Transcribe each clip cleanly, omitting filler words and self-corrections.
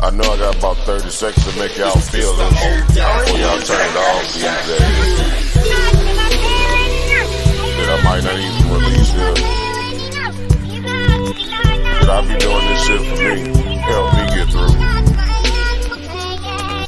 I know I got about 30 seconds to make y'all feel this before y'all turn it off these days. That I might not even release this. But I be doing this shit for me, help me get through.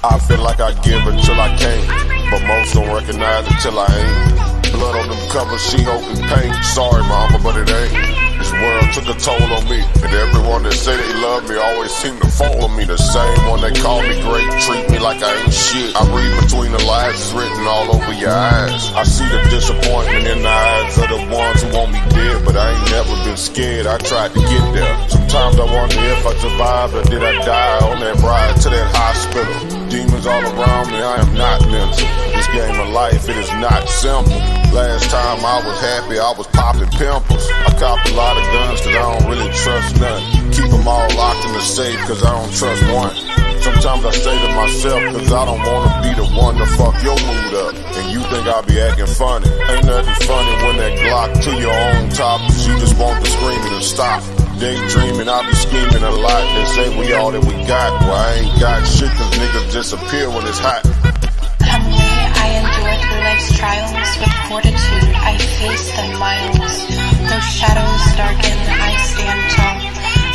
I feel like I give until I can't, but most don't recognize it till I ain't. Blood on them covers, she hoping paint. Sorry mama, but it ain't. This world took a toll on me, and everyone that say they love me always seem to follow me. The same one that call me great, treat me like I ain't shit. I read between the lines, it's written all over your eyes. I see the disappointment in the eyes of the ones who want me dead, but I ain't never been scared, I tried to get there. Sometimes I wonder if I survived or did I die on that ride to that hospital. Demons all around me, I am not mental. This game of life, it is not simple. Last time I was happy, I was popping pimples. I copped a lot of guns cause I don't really trust none. Keep them all locked in the safe cause I don't trust one. Sometimes I say to myself cause I don't wanna be the one to fuck your mood up. And you think I be acting funny. Ain't nothing funny when that Glock to your own top. Cause you just want the screaming to stop. Daydreaming, I be scheming a lot. They say we all that we got. Well, I ain't got shit cause niggas disappear when it's hot. Humbly, I endure through life's trials. With fortitude, I face the miles. Though shadows darken, I stand tall,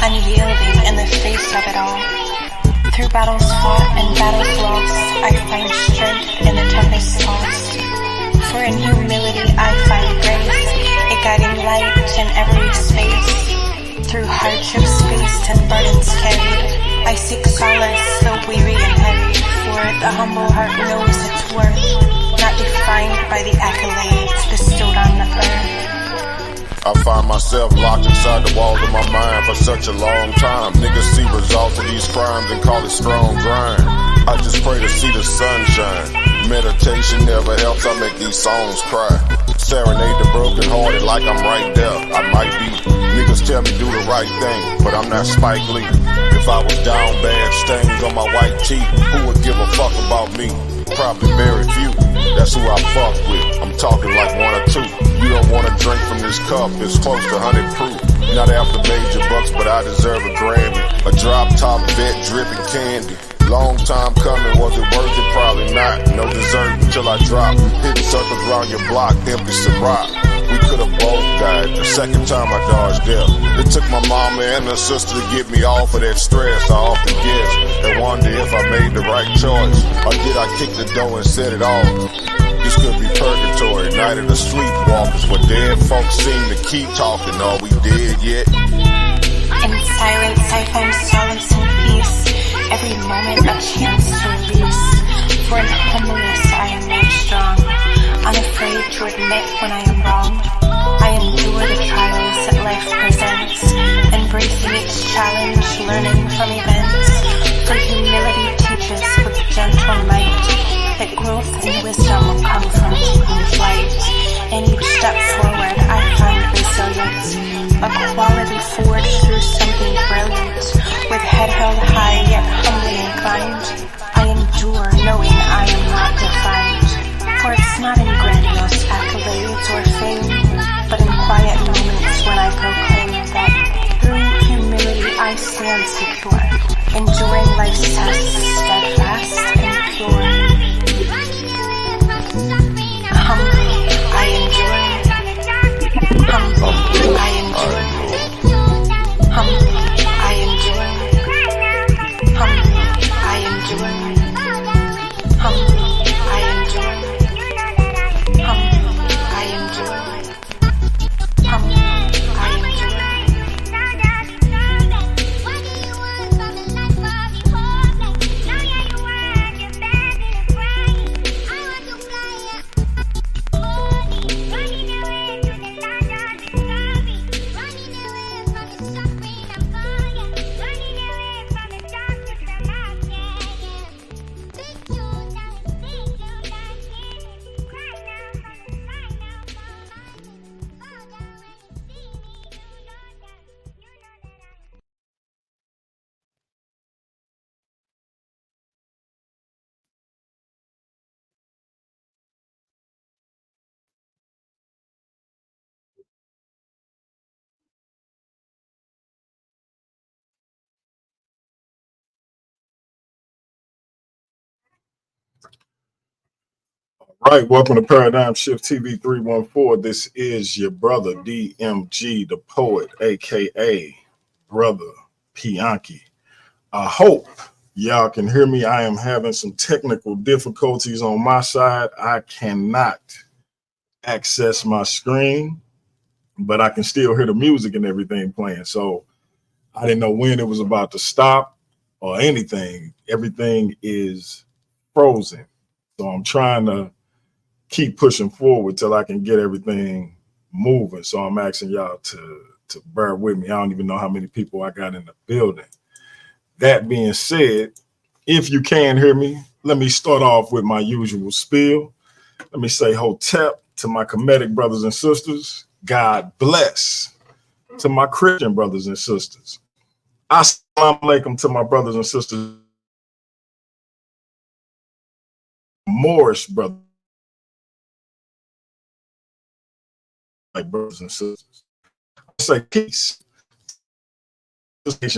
unyielding in the face of it all. Through battles fought and battles lost, I find strength in the tempest tossed. For in humility I find grace, a guiding light in every space. Through hardships faced and burdens carried, I seek solace though weary and heavy. For the humble heart knows its worth, not defined by the accolades bestowed on the earth. I find myself locked inside the walls of my mind for such a long time. Niggas see results of these crimes and call it strong grind. I just pray to see the sunshine. Meditation never helps, I make these songs cry. Serenade the broken hearted like I'm right there. I might be. Niggas tell me do the right thing, but I'm not Spike Lee. If I was down bad, stains on my white teeth, who would give a fuck about me? Probably very few. That's who I fuck with. I'm talking like one or two. You don't wanna drink from this cup, it's close to 100 proof. Not after major bucks, but I deserve a Grammy. A drop top vet dripping candy. Long time coming, was it worth it? Probably not. No dessert until I drop. Hitting circles around your block, empty some rock. We could've both died the second time I dodged death. It took my mama and her sister to get me off of that stress. I often guess and wonder if I made the right choice, or did I kick the door and set it off? This could be purgatory, night of the sleepwalkers, where dead folks seem to keep talking. Are we dead yet? In silence I find solace and peace, every moment a chance to release. For in humbleness I am made strong, unafraid to admit when I am wrong. I endure the trials that life presents, embracing each challenge, learning from events. For humility teaches with gentle might, that growth and wisdom will come from taking flight. In each step forward I find resilience, a quality forged through something brilliant. With head held high yet humbly inclined, I endure knowing I am not defined. For it's not in grandiose accolades or fame, but in quiet moments when I proclaim that through humility I stand secure, enduring life's tests steadfast and pure. Humbly I endure. Humbly I endure. Humbly I endure. Humbly I endure. Humbly I endure. Humbly I endure. Humbly I endure. Right, welcome to Paradigm Shift TV 314. This is your brother DMG, the poet, aka Brother Pianki. I hope y'all can hear me. I am having some technical difficulties on my side. I cannot access my screen, but I can still hear the music and everything playing. So I didn't know when it was about to stop or anything. Everything is frozen. So I'm trying to keep pushing forward till I can get everything moving. So I'm asking y'all to bear with me. I don't even know how many people I got in the building. That being said, if you can hear me, let me start off with my usual spiel. Let me say hotep to my Kemetic brothers and sisters. God bless to my Christian brothers and sisters. Assalamu alaikum to my brothers and sisters. Moorish brothers. Like brothers and sisters. I say peace. Brothers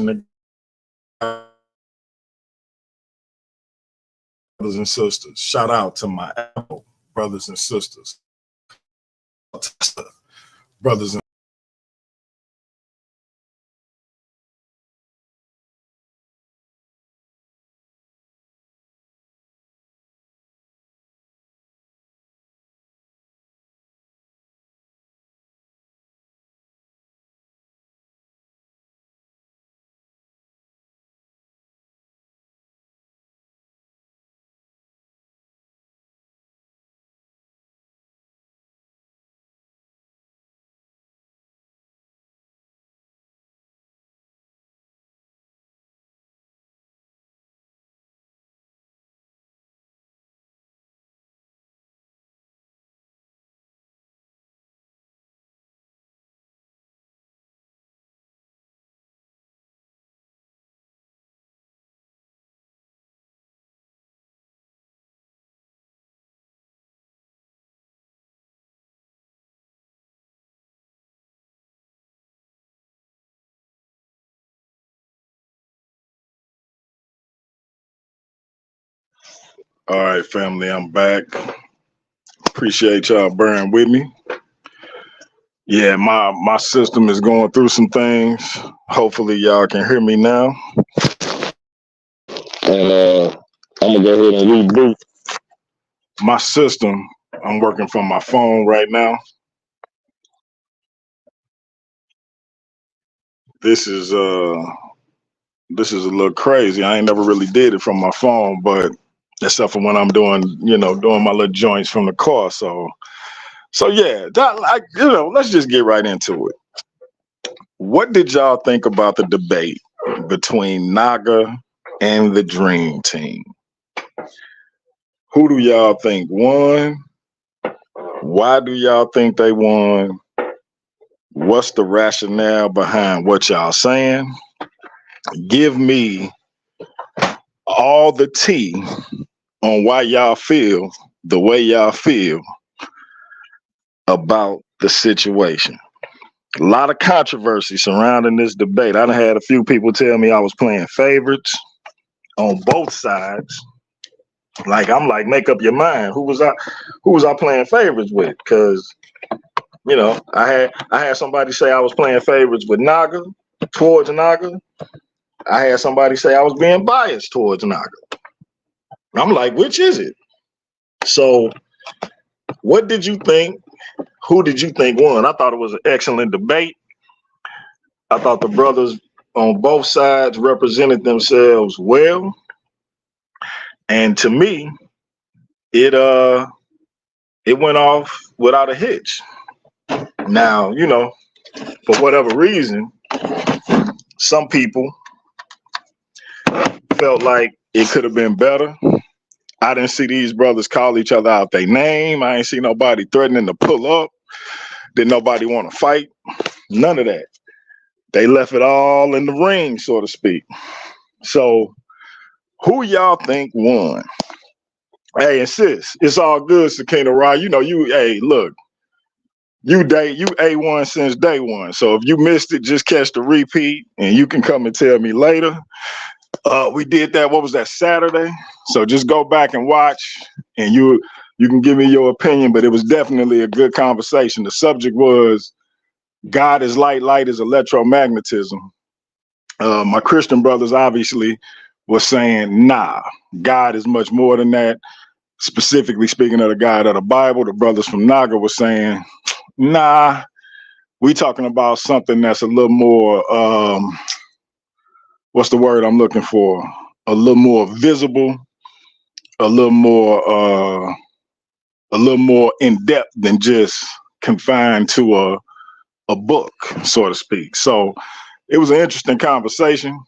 and sisters. Shout out to my Apple brothers and sisters. Brothers and all right, family, I'm back. Appreciate y'all bearing with me. Yeah, my system is going through some things. Hopefully y'all can hear me now. And I'm gonna go ahead and reboot my system. I'm working from my phone right now. This is a little crazy. I ain't never really did it from my phone, but except for when I'm doing my little joints from the car. So yeah, let's just get right into it. What did y'all think about the debate between Naga and the Dream Team? Who do y'all think won? Why do y'all think they won? What's the rationale behind what y'all saying? Give me all the tea on why y'all feel the way y'all feel about the situation. A lot of controversy surrounding this debate. I done had a few people tell me I was playing favorites on both sides. I'm like, make up your mind. Who was I playing favorites with? Because I had somebody say I was playing favorites with Naga, towards Naga. I had somebody say I was being biased towards Naga. I'm like, which is it? So what did you think? Who did you think won? I thought it was an excellent debate. I thought the brothers on both sides represented themselves well. And to me, it went off without a hitch. Now, for whatever reason, some people felt like it could have been better. I didn't see these brothers call each other out their name. I ain't see nobody threatening to pull up. Didn't nobody want to fight. None of that. They left it all in the ring, so to speak. So who y'all think won? Hey, and sis, it's all good, Sakina Ra. Look, you A1 since day one. So if you missed it, just catch the repeat and you can come and tell me later. We did that, what was that, Saturday? So just go back and watch and You can give me your opinion, but it was definitely a good conversation. The subject was God is light, light is electromagnetism. My Christian brothers obviously were saying, nah, God is much more than that. Specifically speaking of the God of the Bible, the brothers from Naga were saying, nah, we talking about something that's a little more, what's the word I'm looking for? A little more visible, a little more in depth than just confined to a book, so to speak. So it was an interesting conversation.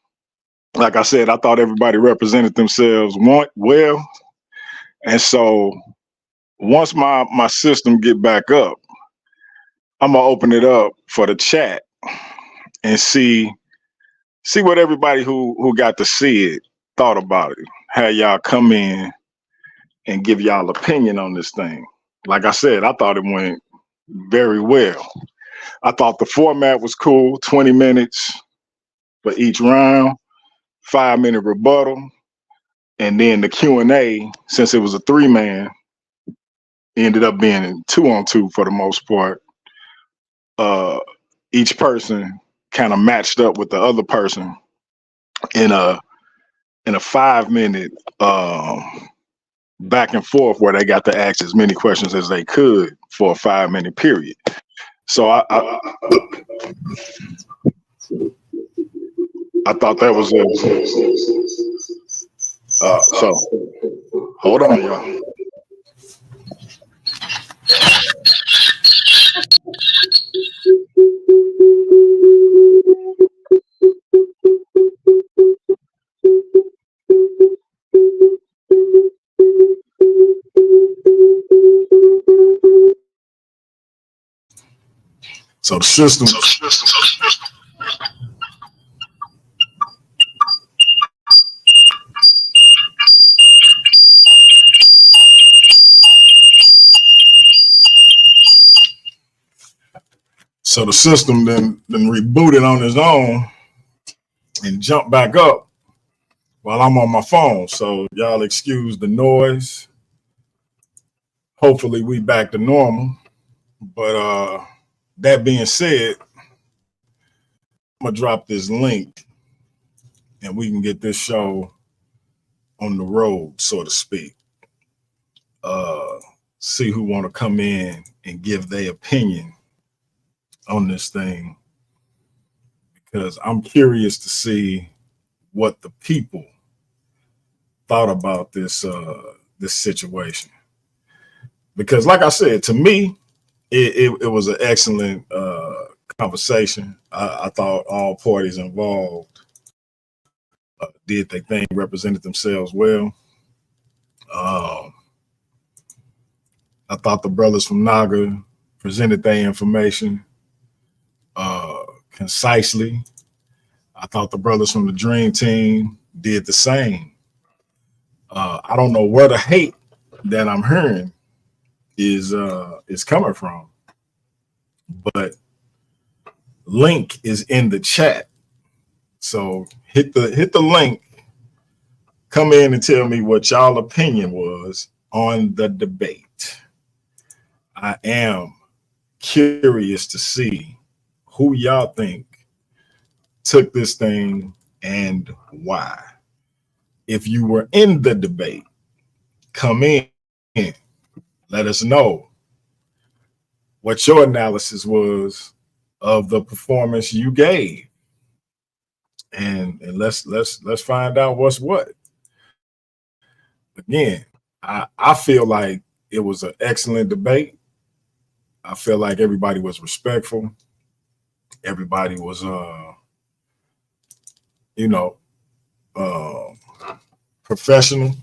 Like I said, I thought everybody represented themselves well. And so once my system get back up, I'm gonna open it up for the chat and see what everybody who got to see it thought about it. Have y'all come in and give y'all opinion on this thing. Like I said, I thought it went very well. I thought the format was cool, 20 minutes for each round, 5-minute rebuttal, and then the Q&A, since it was a 3-man, ended up being 2-on-2 for the most part. Each person kind of matched up with the other person in a 5-minute back and forth where they got to ask as many questions as they could for a 5-minute period. So I thought that was so hold on, y'all. So the system. So the system then rebooted on its own and jumped back up while I'm on my phone. So y'all excuse the noise. Hopefully we back to normal. But that being said, I'm gonna drop this link and we can get this show on the road, so to speak. See who want to come in and give their opinion on this thing, because I'm curious to see what the people thought about this situation. Because like I said, to me, it was an excellent conversation. I thought all parties involved did their thing, represented themselves well. I thought the brothers from Naga presented their information concisely. I thought the brothers from the Dream Team did the same. I don't know where the hate that I'm hearing is coming from, but link is in the chat. So hit the link, come in and tell me what y'all opinion was on the debate. I am curious to see who y'all think took this thing and why. If you were in the debate, come in, let us know what your analysis was of the performance you gave, and let's find out what's what. Again, I feel like it was an excellent debate. I feel like everybody was respectful. Everybody was professional.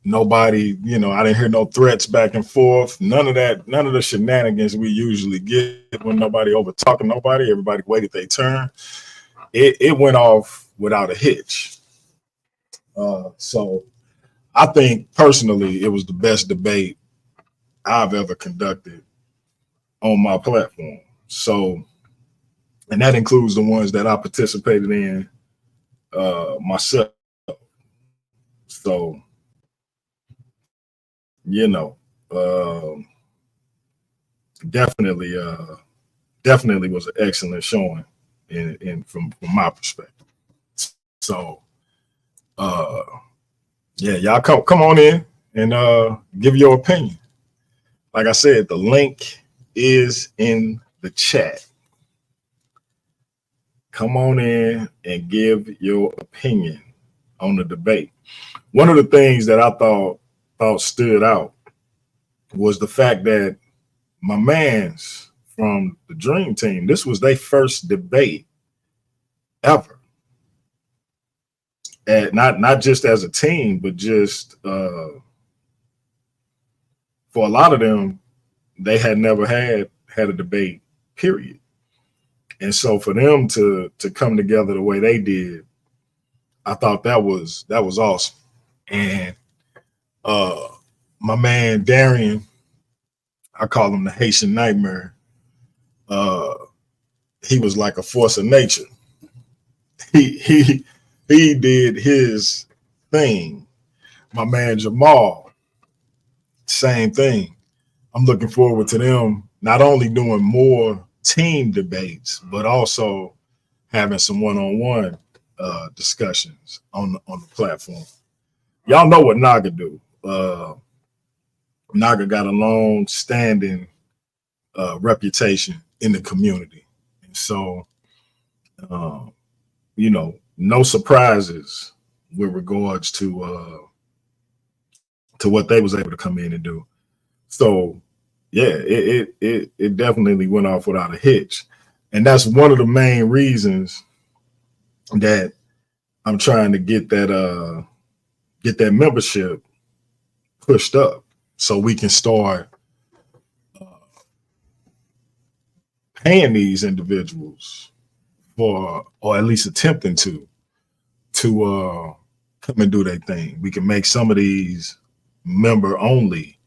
Nobody, I didn't hear no threats back and forth. None of that, none of the shenanigans we usually get when nobody over talking nobody. Everybody waited their turn. It went off without a hitch. So I think personally it was the best debate I've ever conducted on my platform. So, and that includes the ones that I participated in myself. So, Definitely, definitely was an excellent showing from my perspective. So, yeah, y'all come on in and give your opinion. Like I said, the link is in the chat. Come on in and give your opinion on the debate. One of the things that I thought stood out was the fact that my man's from the Dream Team, this was their first debate ever. And not just as a team, but just for a lot of them, they had never had a debate, period. And so for them to come together the way they did, I thought that was awesome. And my man Darian, I call him the Haitian Nightmare. He was like a force of nature. He did his thing. My man Jamal, same thing. I'm looking forward to them not only doing more team debates, but also having some one-on-one discussions on the platform. Y'all know what Naga do. Naga got a long-standing reputation in the community, and so you know, no surprises with regards to what they was able to come in and do. So yeah, it definitely went off without a hitch, and that's one of the main reasons that I'm trying to get that membership pushed up so we can start paying these individuals for, or at least attempting to come and do their thing. We can make some of these member only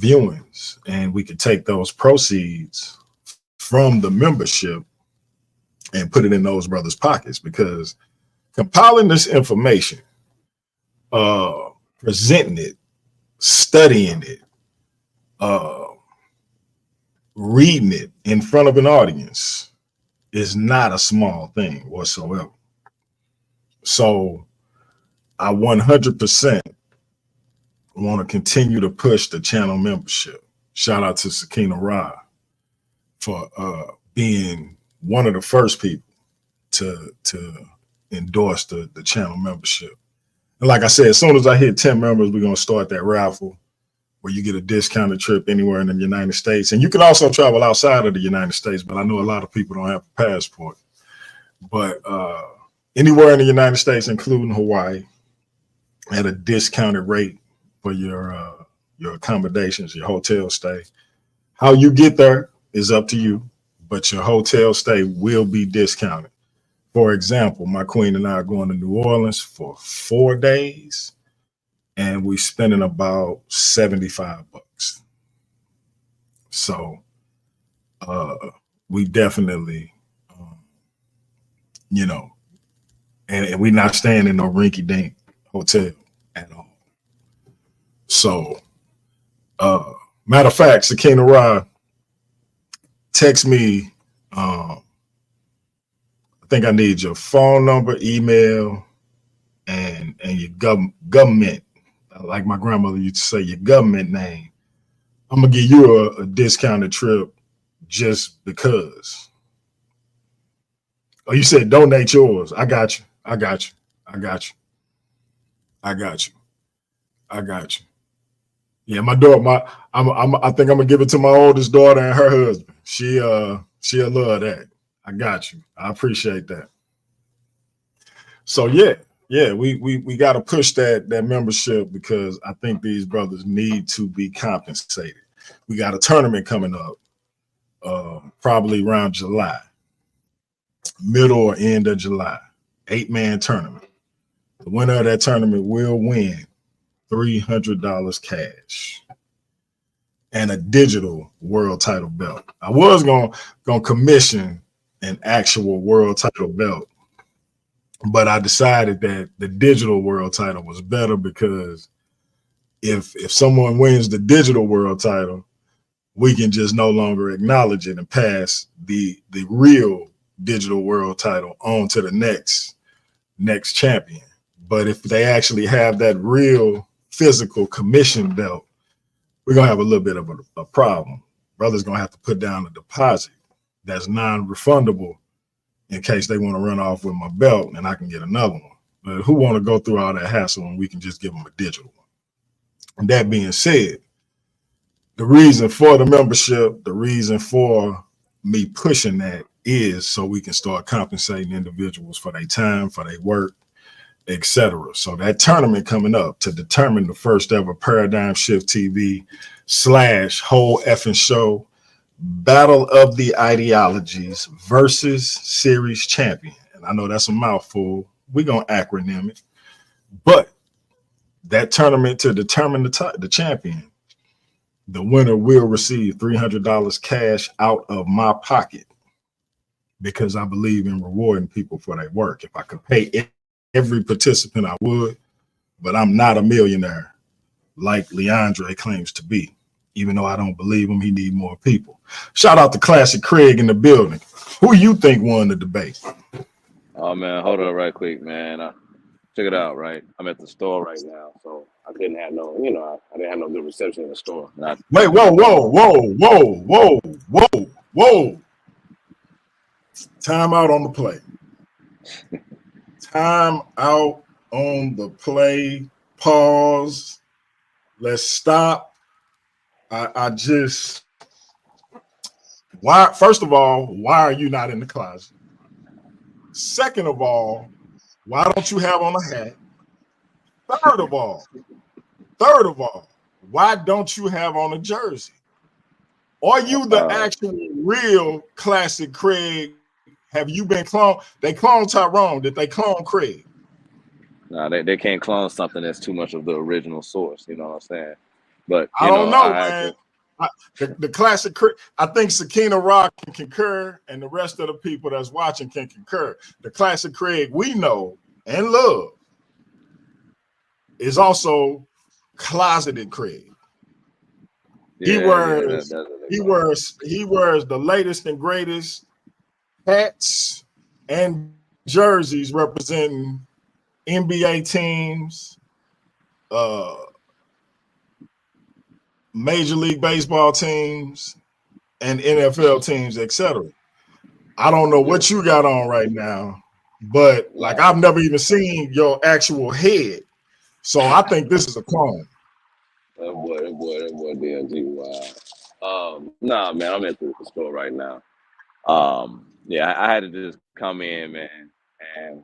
viewings, and we could take those proceeds from the membership and put it in those brothers' pockets, because compiling this information, presenting it, studying it, reading it in front of an audience is not a small thing whatsoever. So I 100% want to continue to push the channel membership. Shout out to Sakina Ra for being one of the first people to endorse the channel membership. And like I said, as soon as I hit 10 members, we're going to start that raffle where you get a discounted trip anywhere in the United States. And you can also travel outside of the United States, but I know a lot of people don't have a passport. But anywhere in the United States, including Hawaii, at a discounted rate for your accommodations, your hotel stay. How you get there is up to you, but your hotel stay will be discounted. For example, my queen and I are going to New Orleans for 4 days, and we're spending about $75. So we definitely, you know, and we're not staying in no rinky-dink hotel at all. So, matter of fact, Sakina Ra, text me. I think I need your phone number, email, and your government. Like my grandmother used to say, your government name. I'm gonna give you a discounted trip just because. Oh, you said donate yours. I got you. I got you. I got you. I got you. I got you. Yeah, my daughter. I think I'm gonna give it to my oldest daughter and her husband. She'll love that. I got you. I appreciate that. So yeah, we got to push that membership, because I think these brothers need to be compensated. We got a tournament coming up, probably around July, middle or end of July, 8-man tournament. The winner of that tournament will win $300 cash and a digital world title belt. I was gonna commission an actual world title belt, but I decided that the digital world title was better, because if someone wins the digital world title, we can just no longer acknowledge it and pass the real digital world title on to the next champion. But if they actually have that real physical commission belt, we're gonna have a little bit of a problem. Brother's gonna have to put down a deposit that's non-refundable in case they want to run off with my belt and I can get another one. But who want to go through all that hassle when we can just give them a digital one? And that being said, the reason for the membership, the reason for me pushing that is so we can start compensating individuals for their time, for their work, etc. So that tournament coming up to determine the first ever Paradigm Shift TV / whole effing show Battle of the Ideologies versus Series Champion. And I know that's a mouthful. We're going to acronym it. But that tournament to determine the champion, the winner will receive $300 cash out of my pocket because I believe in rewarding people for their work. If I could pay every participant, I would, but I'm not a millionaire like Leandre claims to be. Even though I don't believe him, he need more people. Shout out to Classic Craig in the building. Who you think won the debate? Oh man, hold on right quick, man. Check it out, right? I'm at the store right now, so I didn't have no, I didn't have no good reception in the store. Wait, whoa. Time out on the play. Time out on the play. Pause. Let's stop. First of all, why are you not in the closet? Second of all, why don't you have on a hat? Third of all, why don't you have on a jersey? Are you the actual real Classic Craig? Have you been cloned? They cloned Tyrone. Did they clone Craig? No, they can't clone something that's too much of the original source. You know what I'm saying? But I don't know, man. The Classic Craig, I think Sakina Rock can concur, and the rest of the people that's watching can concur. The Classic Craig we know and love is also closeted Craig. He wears the latest and greatest hats and jerseys representing NBA teams, Major League Baseball teams, and NFL teams, etc. I don't know what you got on right now, but like I've never even seen your actual head, so I think this is a clone. That boy, DLG. Wow. Nah, man, I'm at the store right now. Yeah, I had to just come in, man, and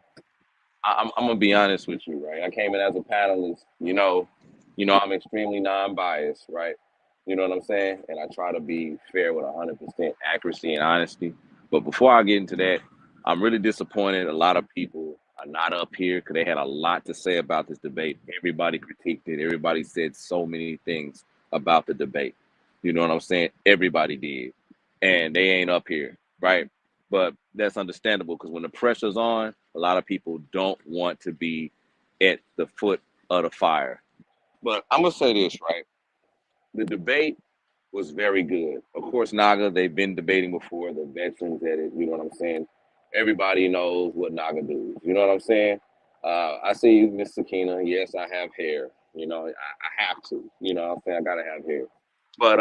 I'm gonna be honest with you, right? I came in as a panelist, I'm extremely non-biased, right? You know what I'm saying? And I try to be fair with 100% accuracy and honesty. But before I get into that, I'm really disappointed. A lot of people are not up here because they had a lot to say about this debate. Everybody critiqued it. Everybody said so many things about the debate. You know what I'm saying? Everybody did. And they ain't up here, right? But that's understandable because when the pressure's on, a lot of people don't want to be at the foot of the fire. But I'm going to say this, right? The debate was very good. Of course, Naga, they've been debating before, the veterans at it, you know what I'm saying? Everybody knows what Naga does, you know what I'm saying? I see you, Miss Sakina. Yes, I have hair. I have to, you know what I'm saying? I got to have hair. But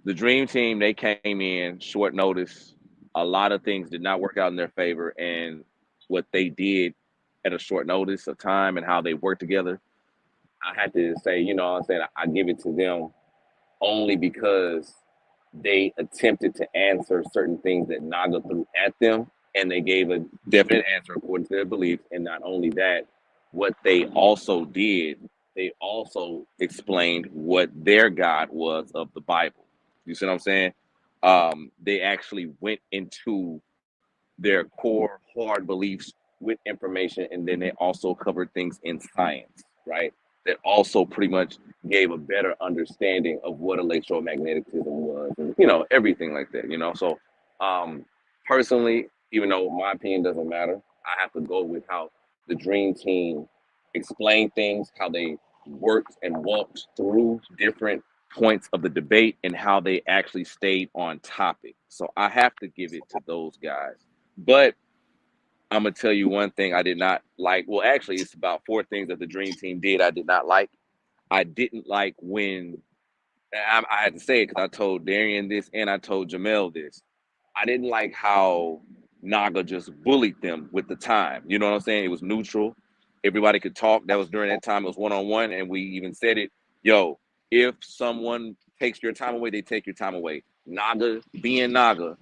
the Dream Team, they came in short notice. A lot of things did not work out in their favor. And what they did at a short notice of time and how they worked together, I had to say, you know what I'm saying? I give it to them only because they attempted to answer certain things that Naga threw at them, and they gave a definite answer according to their beliefs. And not only that, what they also did, they also explained what their God was of the Bible. You see what I'm saying? They actually went into their core hard beliefs with information, and then they also covered things in science, right? That also pretty much gave a better understanding of what electromagnetism was, and everything like that. So personally, even though my opinion doesn't matter, I have to go with how the Dream Team explained things, how they worked and walked through different points of the debate and how they actually stayed on topic. So I have to give it to those guys. But I'm gonna tell you one thing I did not like. Well, actually, it's about 4 things that the Dream Team did I did not like. I didn't like when I had to say it because I told Darian this and I told Jamel this. I didn't like how Naga just bullied them with the time. You know what I'm saying? It was neutral. Everybody could talk. That was during that time. It was one-on-one, and we even said it. Yo, if someone takes your time away, they take your time away. Naga, being Naga,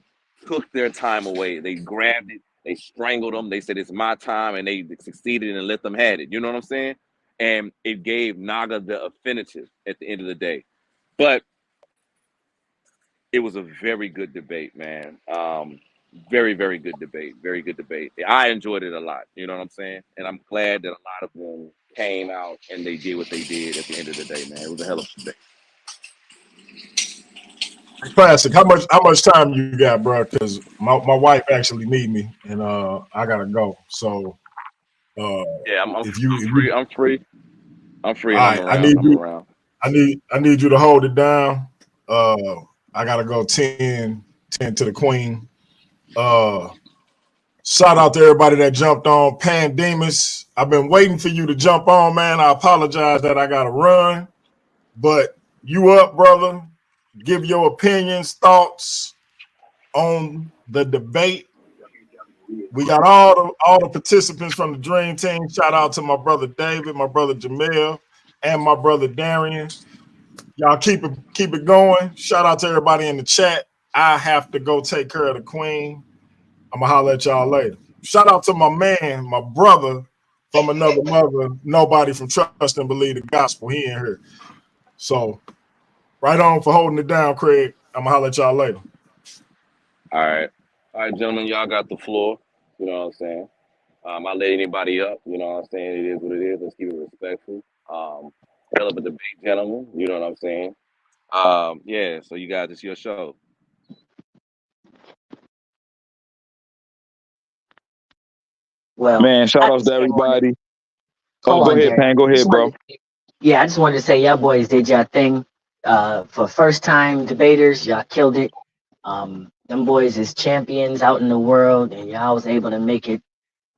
took their time away. They grabbed it. They strangled them. They said, it's my time, and they succeeded and let them have it. You know what I'm saying? And it gave Naga the affinity at the end of the day. But it was a very good debate, man. Very, very good debate. Very good debate. I enjoyed it a lot. You know what I'm saying? And I'm glad that a lot of them came out and they did what they did at the end of the day, man. It was a hell of a debate. Classic. How much time you got, bro? Because my wife actually need me, and I gotta go. So Yeah, I'm if free. you, I'm free. I'm free all and I'm right, around. I'm around. I need you to hold it down. I gotta go 10 to the queen. Shout out to everybody that jumped on. Pandemus, I've been waiting for you to jump on, man. I apologize that I gotta run, but you up, brother? Give your opinions, thoughts on the debate. We got all the participants from the Dream Team. Shout out to my brother David, my brother Jamel, and my brother Darian. Y'all keep it going. Shout out to everybody in the chat. I have to go take care of the queen. I'm gonna holler at y'all later. Shout out to my man, my brother from another mother. Nobody from Trust and Believe the Gospel. He in here. So right on for holding it down, Craig. I'm gonna holler at y'all later. All right, gentlemen, y'all got the floor. You know what I'm saying? I'll let anybody up. You know what I'm saying? It is what it is. Let's keep it respectful. Hell of a debate, gentlemen. You know what I'm saying? Yeah. So you guys, it's your show. Well, Man, shout I outs to just wanted. everybody. Oh, Hold go on, ahead, Derek. Pan. Go I just ahead, bro. wanted. Yeah, I just wanted to say, y'all boys did y'all thing. For first time debaters, y'all killed it. Them boys is champions out in the world, and y'all was able to make it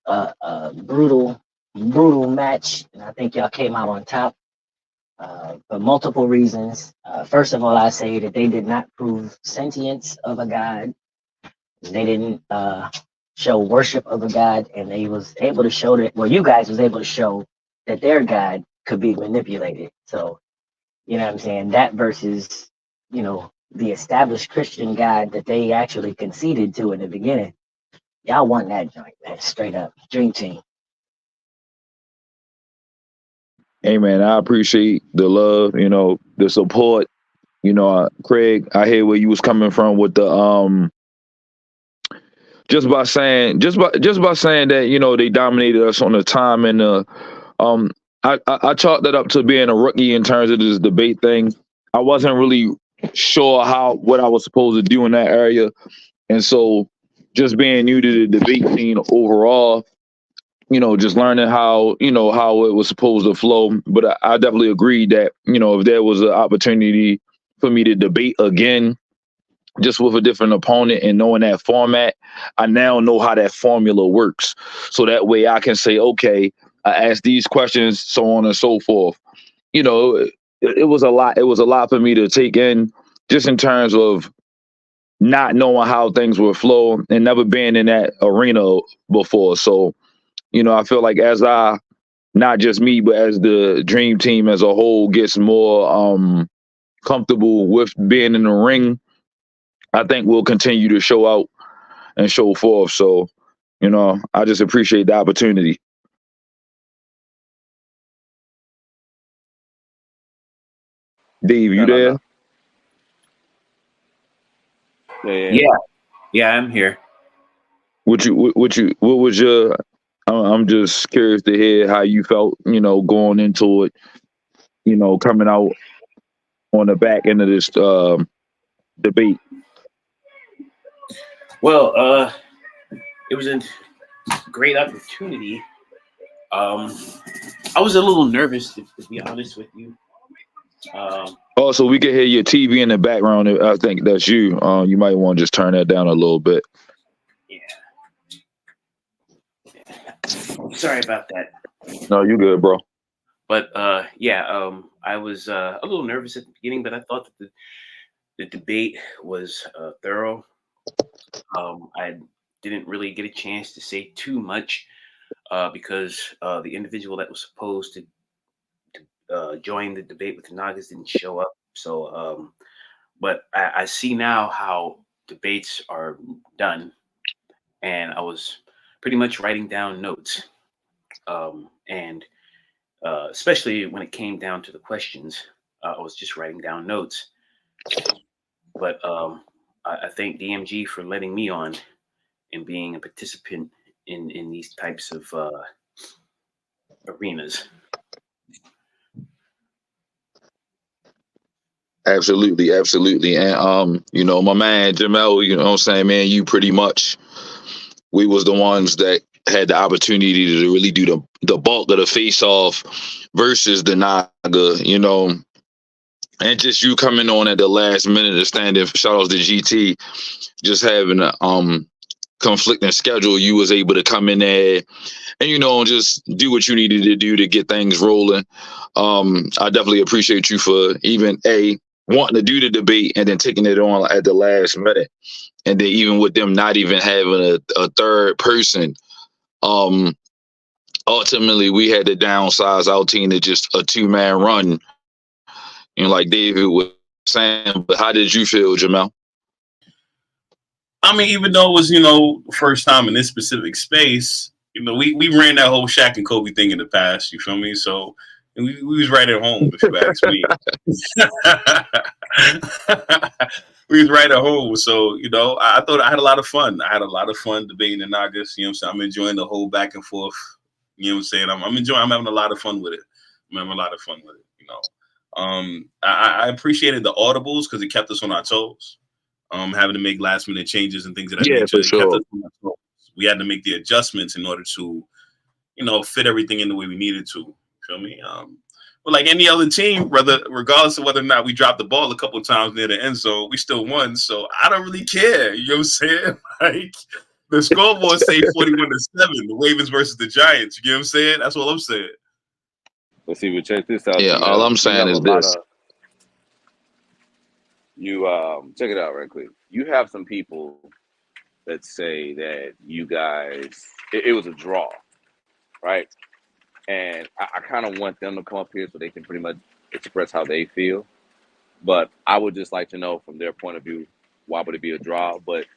a brutal match. And I think y'all came out on top for multiple reasons. First of all, I say that they did not prove sentience of a god. They didn't show worship of a god, and they was able to show that. Well, you guys was able to show that their god could be manipulated. So, you know what I'm saying? That versus, the established Christian God that they actually conceded to in the beginning. Y'all won that joint, man. Straight up. Dream Team. Hey, man, I appreciate the love, the support. Craig, I hear where you was coming from with the just by saying that they dominated us on the time, and I chalked that up to being a rookie in terms of this debate thing. I wasn't really sure what I was supposed to do in that area, and so just being new to the debate scene overall, just learning how it was supposed to flow. But I definitely agree that if there was an opportunity for me to debate again, just with a different opponent and knowing that format, I now know how that formula works. So that way I can say, okay, I ask these questions, so on and so forth. It was a lot. It was a lot for me to take in, just in terms of not knowing how things would flow and never being in that arena before. So, I feel like not just me, but as the Dream Team as a whole gets more comfortable with being in the ring, I think we'll continue to show out and show forth. So, I just appreciate the opportunity. Dave, you there? Yeah, I'm here. What was your? I'm just curious to hear how you felt, going into it, coming out on the back end of this debate. It was a great opportunity. I was a little nervous, to be honest with you. Also, we can hear your TV in the background. I think that's you. You might want to just turn that down a little bit. Yeah. Sorry about that. No, you good, bro. But I was a little nervous at the beginning, but I thought that the debate was thorough. I didn't really get a chance to say too much because the individual that was supposed to join the debate with the Nagas didn't show up. So, but I see now how debates are done, and I was pretty much writing down notes, and especially when it came down to the questions, I was just writing down notes. But I thank DMG for letting me on and being a participant in these types of arenas. Absolutely. And you know, my man Jamel, you know what I'm saying, man, you pretty much, we was the ones that had the opportunity to really do the bulk of the face off versus the Naga, you know. And just you coming on at the last minute of standing, shout outs to GT, just having a conflicting schedule, you was able to come in there and, you know, just do what you needed to do to get things rolling. I definitely appreciate you for even wanting to do the debate and then taking it on at the last minute. And then even with them not even having a third person, ultimately we had to downsize our team to just a 2-man run. You know, like David was saying, but how did you feel, Jamel? I mean, even though it was, you know, first time in this specific space, you know, we ran that whole Shaq and Kobe thing in the past, you feel me? So we was right at home, if you ask me. We was right at home. So, you know, I thought I had a lot of fun. I had a lot of fun debating the Nagas. You know what I'm saying? I'm enjoying the whole back and forth. You know what I'm saying? I'm having a lot of fun with it. I'm having a lot of fun with it, you know. I appreciated the audibles because it kept us on our toes. Having to make last minute changes and things of that nature. For sure. We had to make the adjustments in order to, you know, fit everything in the way we needed to. Feel me? But like any other team, regardless of whether or not we dropped the ball a couple of times near the end zone, we still won. So I don't really care. You know what I'm saying? Like the scoreboard say 41-7, the Ravens versus the Giants. You know what I'm saying? That's all I'm saying. Let's see. But check this out. Yeah, all I'm saying is this. Check it out right quick. You have some people that say that you guys, it was a draw, right? And I kind of want them to come up here so they can pretty much express how they feel. But I would just like to know from their point of view, why would it be a draw? But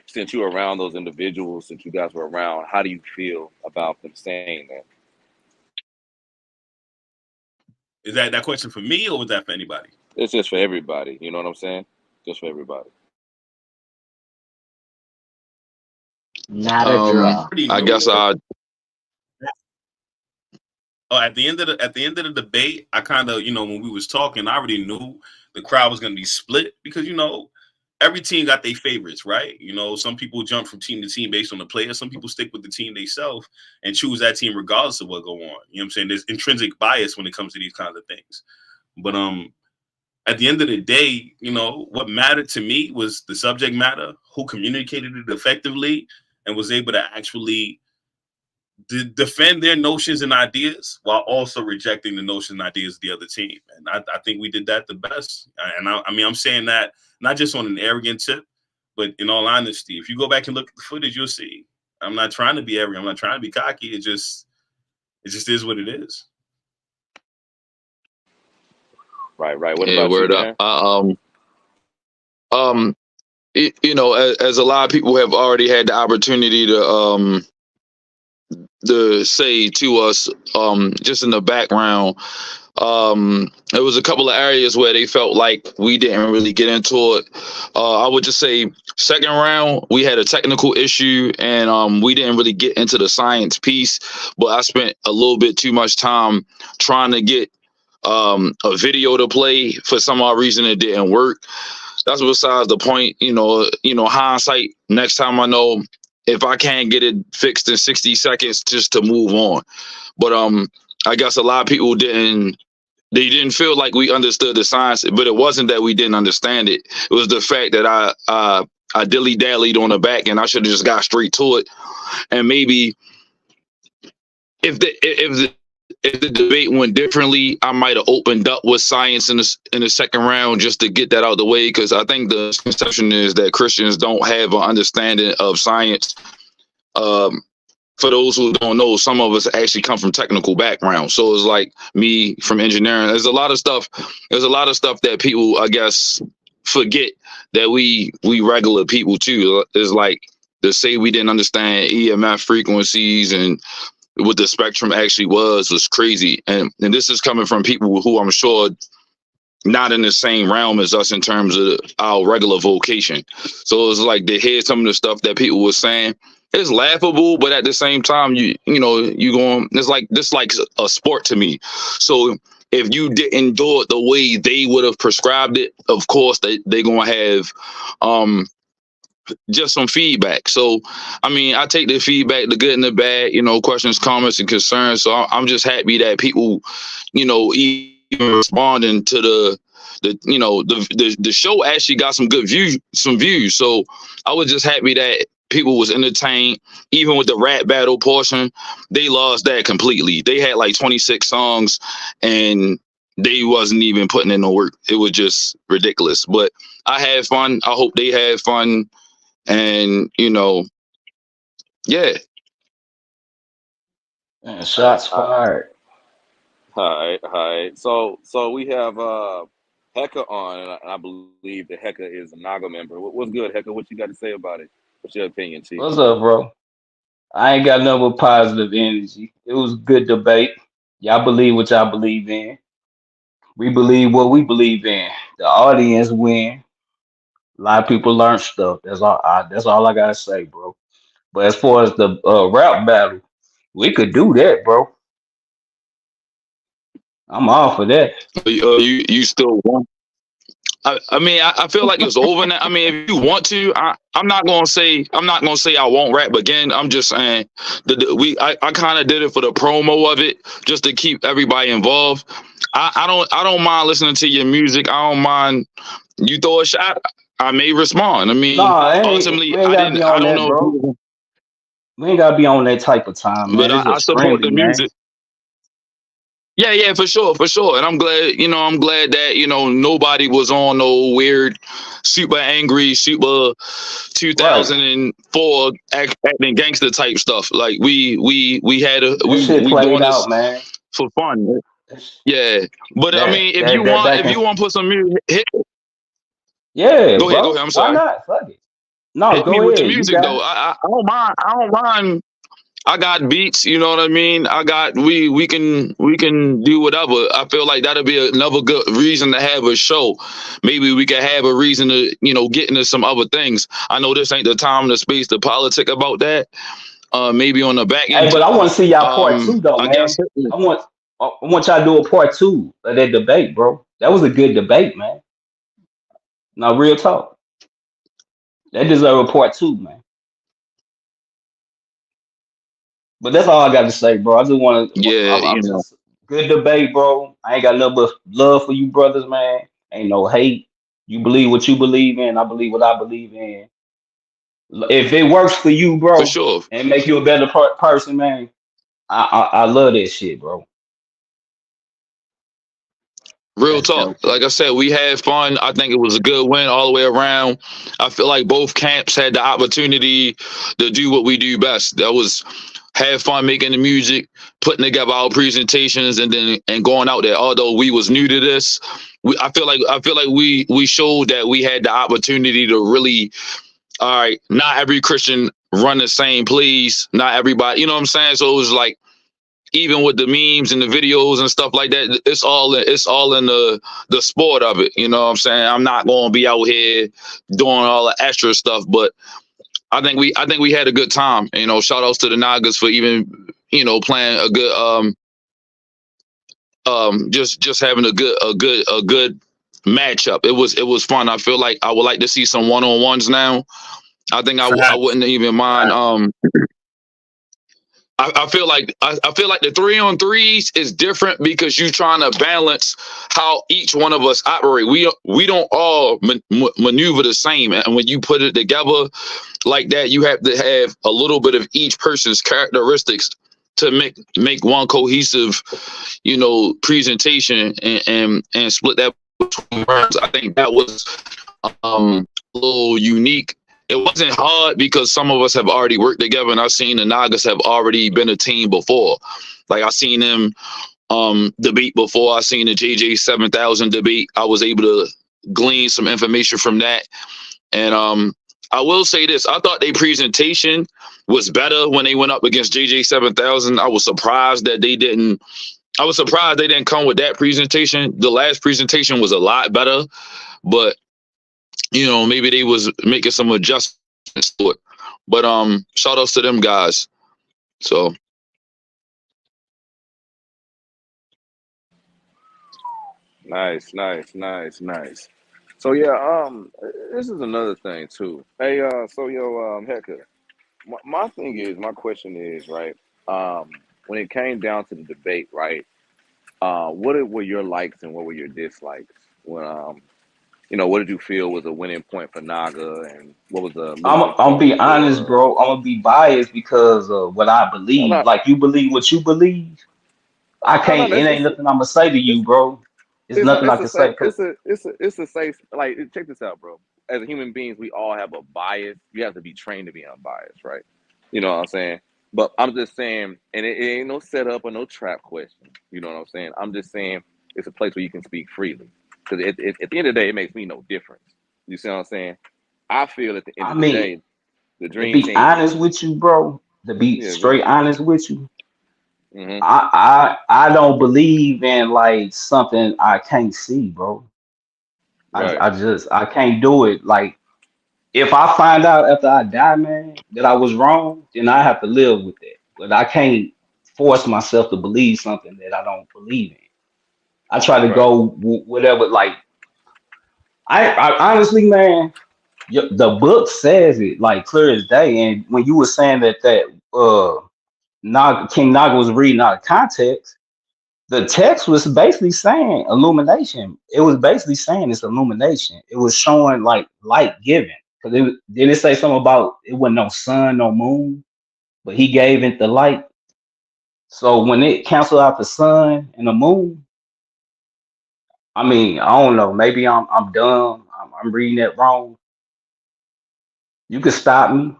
since you were around those individuals, since you guys were around, how do you feel about them saying that? Is that question for me or was that for anybody? It's just for everybody. You know what I'm saying? Just for everybody. Not a draw. I guess at the end of the debate, I kind of, you know, when we was talking, I already knew the crowd was going to be split because, you know, every team got their favorites, right? You know, some people jump from team to team based on the player. Some people stick with the team themselves and choose that team regardless of what go on. You know what I'm saying? There's intrinsic bias when it comes to these kinds of things. But at the end of the day, you know, what mattered to me was the subject matter, who communicated it effectively and was able to actually defend their notions and ideas while also rejecting the notions and ideas of the other team. And I think we did that the best. And I mean, I'm saying that not just on an arrogant tip, but in all honesty, if you go back and look at the footage, you'll see. I'm not trying to be arrogant. I'm not trying to be cocky. It just is what it is. Right. What about word you, up. You know, as a lot of people have already had the opportunity to say to us, just in the background, there was a couple of areas where they felt like we didn't really get into it. I would just say second round, we had a technical issue and we didn't really get into the science piece, but I spent a little bit too much time trying to get a video to play. For some odd reason it didn't work. That's besides the point. You know, hindsight, next time I know if I can't get it fixed in 60 seconds just to move on. But I guess a lot of people didn't feel like we understood the science, but it wasn't that we didn't understand it. It was the fact that I dilly-dallied on the back, and I should have just got straight to it. And maybe if the debate went differently, I might have opened up with science in the second round just to get that out of the way, because I think the conception is that Christians don't have an understanding of science. For those who don't know, some of us actually come from technical backgrounds. So it's like me from engineering. There's a lot of stuff that people, I guess, forget that we regular people too. It's like to say we didn't understand EMF frequencies and what the spectrum actually was crazy. And this is coming from people who I'm sure not in the same realm as us in terms of our regular vocation. So it's like to hear some of the stuff that people were saying. It's laughable, but at the same time, you going. It's like this, like a sport to me. So if you didn't do it the way they would have prescribed it, of course they gonna have just some feedback. So I mean, I take the feedback, the good and the bad, questions, comments, and concerns. So I'm just happy that people, even responding to the show actually got some good views. So I was just happy that people was entertained. Even with the rap battle portion, they lost that completely. They had like 26 songs and they wasn't even putting in no work. It was just ridiculous. But I had fun. I hope they had fun. And yeah. Man, shots fired. All right. So we have Hecka on, and I believe that Hecka is a Naga member. What's good, Hecka? What you got to say about it? What's your opinion, Chief? What's up, bro? I ain't got nothing but positive energy. It was a good debate. Y'all believe what y'all believe in. We believe what we believe in. The audience win. A lot of people learn stuff. That's all I gotta say, bro. But as far as the rap battle, we could do that, bro. I'm all for that. You still want? I mean, I feel like it's over now. I mean, if you want to, I'm not gonna say I won't rap again. I'm just saying I kind of did it for the promo of it, just to keep everybody involved. I don't mind listening to your music. I don't mind you throw a shot. I may respond. I mean, ultimately, I don't know, bro. We ain't gotta be on that type of time, man. But I support the music. Man. Yeah, for sure. And I'm glad that, nobody was on no weird, super angry, super 2004 acting gangster type stuff. Like we had we doing this, man, for fun. Yeah. But I mean, if you want to put some music, hit. Yeah, go ahead. I'm sorry. Why not? Fuck it. No, hit go me ahead. With the music though. I don't mind. I got beats, you know what I mean? We can do whatever. I feel like that'll be another good reason to have a show. Maybe we can have a reason to, get into some other things. I know this ain't the time and the space to politic about that. Maybe on the back end. Hey, but I want to see y'all part 2 though, man. I want y'all to do a part 2 of that debate, bro. That was a good debate, man. Now, real talk. That deserves a part 2, man. But that's all I got to say, bro. I just want to, good debate, bro. I ain't got nothing but love for you brothers, man. Ain't no hate. You believe what you believe in. I believe what I believe in. If it works for you, bro, for sure, and make you a better person, man, I love that shit, bro. Real talk. Like I said, we had fun. I think it was a good win all the way around. I feel like both camps had the opportunity to do what we do best. That was have fun making the music, putting together our presentations, and going out there. Although we was new to this, I feel like we showed that we had the opportunity to really, all right, not every Christian run the same plays. Not everybody, you know what I'm saying? So it was like, even with the memes and the videos and stuff like that, it's all in the sport of it. You know what I'm saying? I'm not going to be out here doing all the extra stuff, but I think we had a good time. Shout outs to the Nagas for even, playing a good, just having a good matchup. It was fun. I feel like I would like to see some one-on-ones now. I think I wouldn't even mind. I feel like the 3-on-3s is different because you're trying to balance how each one of us operate. We don't all maneuver the same, and when you put it together like that, you have to have a little bit of each person's characteristics to make one cohesive, presentation and split that between rounds. I think that was a little unique. It wasn't hard because some of us have already worked together, and I've seen the Nagas have already been a team before. Like I seen them debate before. I seen the JJ 7000 debate. I was able to glean some information from that. And I will say this: I thought their presentation was better when they went up against JJ 7000. I was surprised that they didn't. I was surprised they didn't come with that presentation. The last presentation was a lot better, but maybe they was making some adjustments to it. But shout outs to them guys. So Nice. So yeah, this is another thing too. Hey, Hector, my question is, right? When it came down to the debate, right? What were your likes and what were your dislikes? When what did you feel was a winning point for Naga, and what was a losing I'm point be honest, for? bro. I'm gonna be biased because of what I No, believe. no, Like you believe what you believe. I no. can't. It That's ain't just nothing I'm gonna say to you, it's bro. It's it's a nothing I it's a can safe say. Cause it's a safe, like, check this out, bro. As human beings, we all have a bias. You have to be trained to be unbiased, right? You know what I'm saying? But I'm just saying, and it ain't no setup or no trap question. You know what I'm saying? I'm just saying it's a place where you can speak freely. Because at the end of the day, it makes me no difference. You see what I'm saying? I feel at the end I of the mean, day, the to dream be team. honest with you, bro. To be Yeah, go straight ahead. honest with you, Hmm. I don't believe in like something I can't see, bro. Right, I can't do it. Like if I find out after I die, man, that I was wrong, then I have to live with that. But I can't force myself to believe something that I don't believe in. I try to right. go whatever. Like I honestly, man, the book says it like clear as day. And when you were saying that King Naga was reading out of context, the text was basically saying illumination. It was basically saying it's illumination. It was showing like light given. Because did it say something about it wasn't no sun, no moon, but he gave it the light. So when it canceled out the sun and the moon, I mean, I don't know. Maybe I'm dumb. I'm reading that wrong. You could stop me.